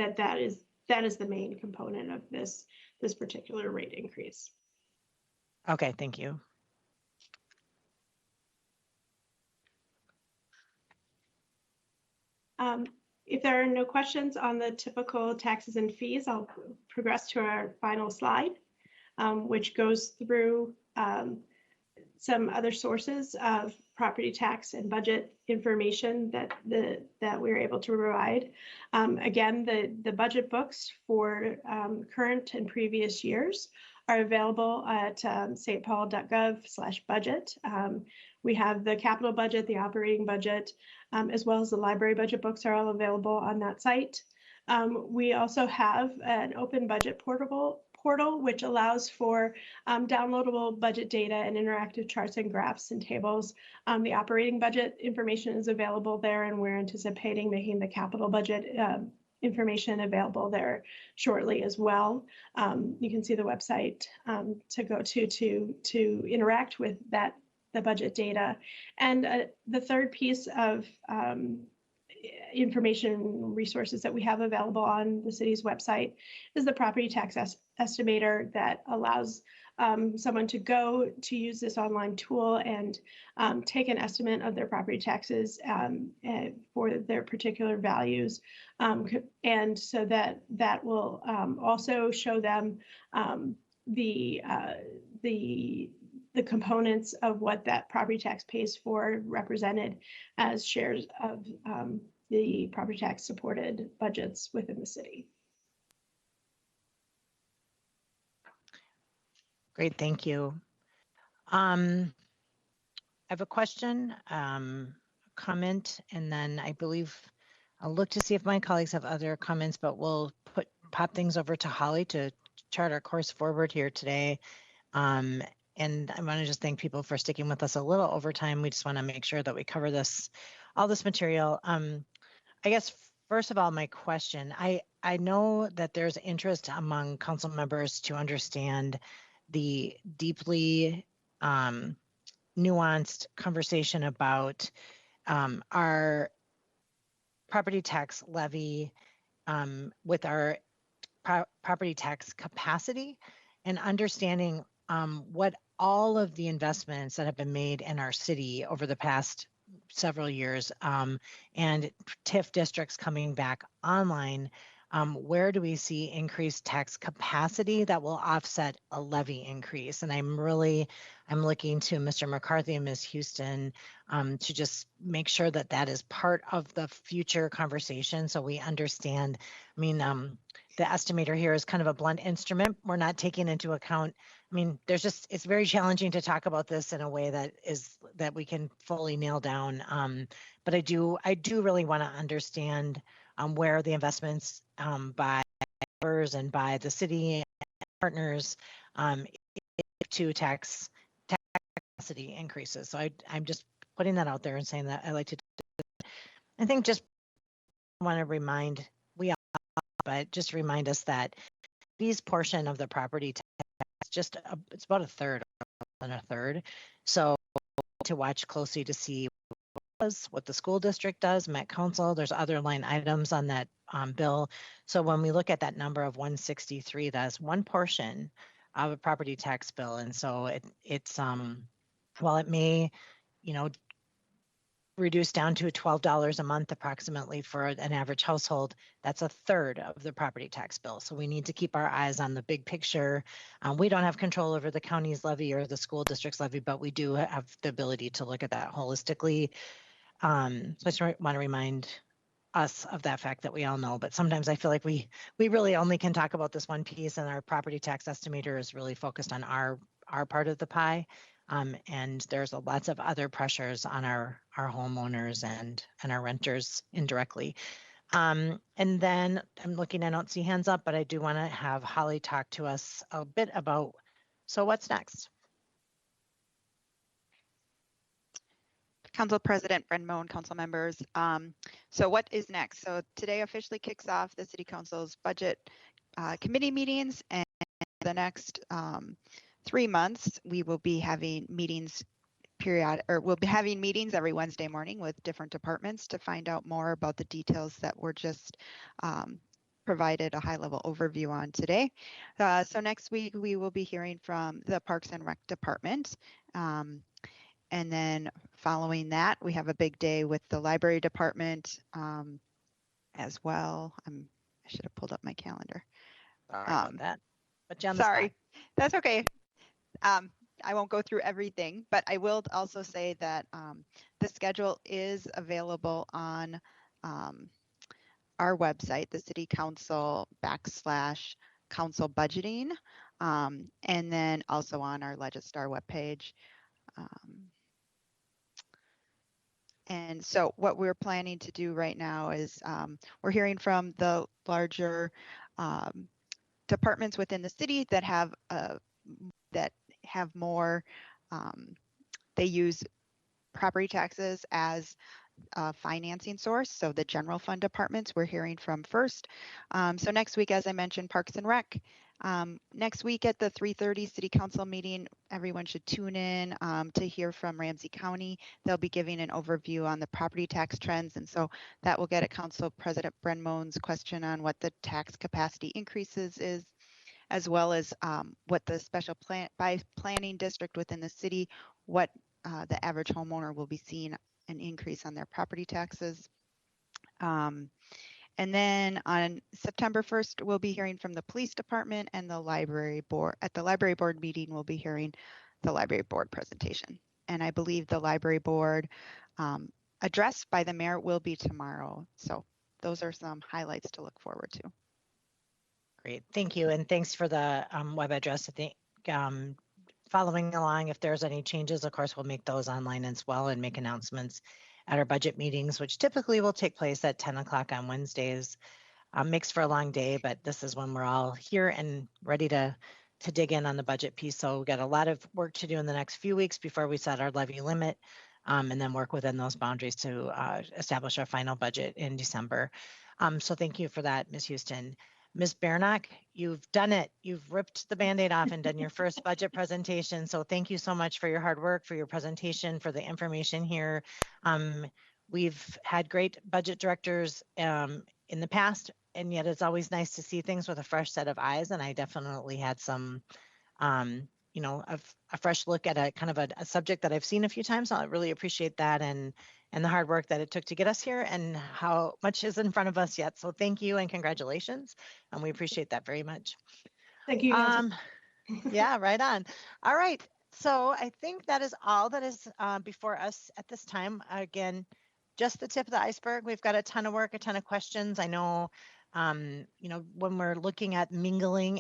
that is the main component of this particular rate increase. Okay, thank you. If there are no questions on the typical taxes and fees, I'll progress to our final slide, which goes through some other sources of property tax and budget information that we're able to provide. Again, the budget books for current and previous years are available at stpaul.gov/budget. We have the capital budget, the operating budget, as well as the library budget books are all available on that site. We also have an open budget portal, which allows for downloadable budget data and interactive charts and graphs and tables. The operating budget information is available there, and we're anticipating making the capital budget information available there shortly as well. You can see the website to go to interact with the budget data. And the third piece of information resources that we have available on the city's website is the property tax estimator that allows someone to use this online tool and take an estimate of their property taxes for their particular values. And so that will also show them the components of what that property tax pays for, represented as shares of the property tax supported budgets within the city. Great, thank you. I have a question, comment, and then I believe I'll look to see if my colleagues have other comments, but we'll pop things over to Holly to chart our course forward here today. And I want to just thank people for sticking with us a little over time. We just want to make sure that we cover all this material. I guess, first of all, my question, I know that there's interest among council members to understand the deeply nuanced conversation about our property tax levy with our property tax capacity, and understanding what all of the investments that have been made in our city over the past several years, and TIF districts coming back online, where do we see increased tax capacity that will offset a levy increase? And I'm looking to Mr. McCarthy and Ms. Houston to just make sure that that is part of the future conversation, so we understand. I mean, the estimator here is kind of a blunt instrument. We're not taking into account, I mean, it's very challenging to talk about this in a way that we can fully nail down. But I do really want to understand where the investments by members and by the city partners to tax capacity increases. So I'm just putting that out there and saying that I like to. I think just want to remind but just remind us that these portion of the property tax just it's about a third and a third. So to watch closely to see what the school district does, Met Council, there's other line items on that bill. So when we look at that number of 163, that's one portion of a property tax bill. And so it's while it may, reduce down to $12 a month approximately for an average household, that's a third of the property tax bill. So we need to keep our eyes on the big picture. We don't have control over the county's levy or the school district's levy, but we do have the ability to look at that holistically. So I just want to remind us of that fact that we all know, but sometimes I feel like we really only can talk about this one piece, and our property tax estimator is really focused on our part of the pie. And there's lots of other pressures on our homeowners and our renters indirectly. And then I'm looking, I don't see hands up, but I do want to have Holly talk to us a bit about, so what's next? Council President Brendmoen, council members. So what is next? So today officially kicks off the City Council's budget committee meetings, and the next 3 months we will be having meetings we'll be having meetings every Wednesday morning with different departments to find out more about the details that were just provided a high-level overview on today. So next week we will be hearing from the Parks and Rec Department. And then following that, we have a big day with the library department as well. I should have pulled up my calendar. Sorry about that. But sorry, that's okay. I won't go through everything, but I will also say that the schedule is available on our website, the City Council /council budgeting, and then also on our Legistar webpage. And so what we're planning to do right now is we're hearing from the larger departments within the city that have more, they use property taxes as a financing source. So the general fund departments we're hearing from first. So next week, as I mentioned, Parks and Rec. Next week at the 3:30 City Council meeting, everyone should tune in to hear from Ramsey County. They'll be giving an overview on the property tax trends. And so that will get at Council President Brendmoen's question on what the tax capacity increases is, as well as what the special planning district within the city, what the average homeowner will be seeing an increase on their property taxes. And then on September 1st, we'll be hearing from the police department and the library board. At the library board meeting, we'll be hearing the library board presentation. And I believe the library board address by the mayor will be tomorrow. So those are some highlights to look forward to. Great, thank you. And thanks for the web address. I think following along, if there's any changes, of course, we'll make those online as well and make announcements at our budget meetings, which typically will take place at 10 o'clock on Wednesdays. Makes for a long day, but this is when we're all here and ready to dig in on the budget piece. So we've got a lot of work to do in the next few weeks before we set our levy limit, and then work within those boundaries to establish our final budget in December. So thank you for that, Ms. Houston. Ms. Bernack, you've done it. You've ripped the Band-Aid off and done your first budget presentation. So thank you so much for your hard work, for your presentation, for the information here. We've had great budget directors in the past, and yet it's always nice to see things with a fresh set of eyes. And I definitely had some, a fresh look at a kind of a subject that I've seen a few times. So I really appreciate that and the hard work that it took to get us here and how much is in front of us yet. So thank you and congratulations. And we appreciate that very much. Thank you. Yeah, right on. All right. So I think that is all that is before us at this time. Again, just the tip of the iceberg. We've got a ton of work, a ton of questions. I know, when we're looking at mingling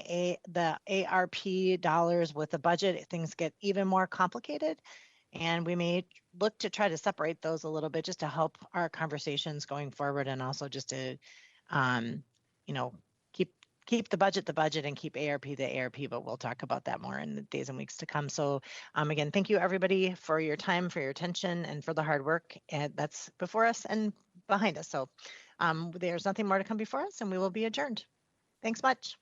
the ARP dollars with the budget, things get even more complicated. And we may look to try to separate those a little bit just to help our conversations going forward, and also just to, keep the budget and keep ARP the ARP, but we'll talk about that more in the days and weeks to come. So again, thank you everybody for your time, for your attention, and for the hard work that's before us and behind us. So there's nothing more to come before us, and we will be adjourned. Thanks much.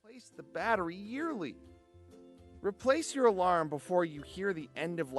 Replace the battery yearly. Replace your alarm before you hear the end of life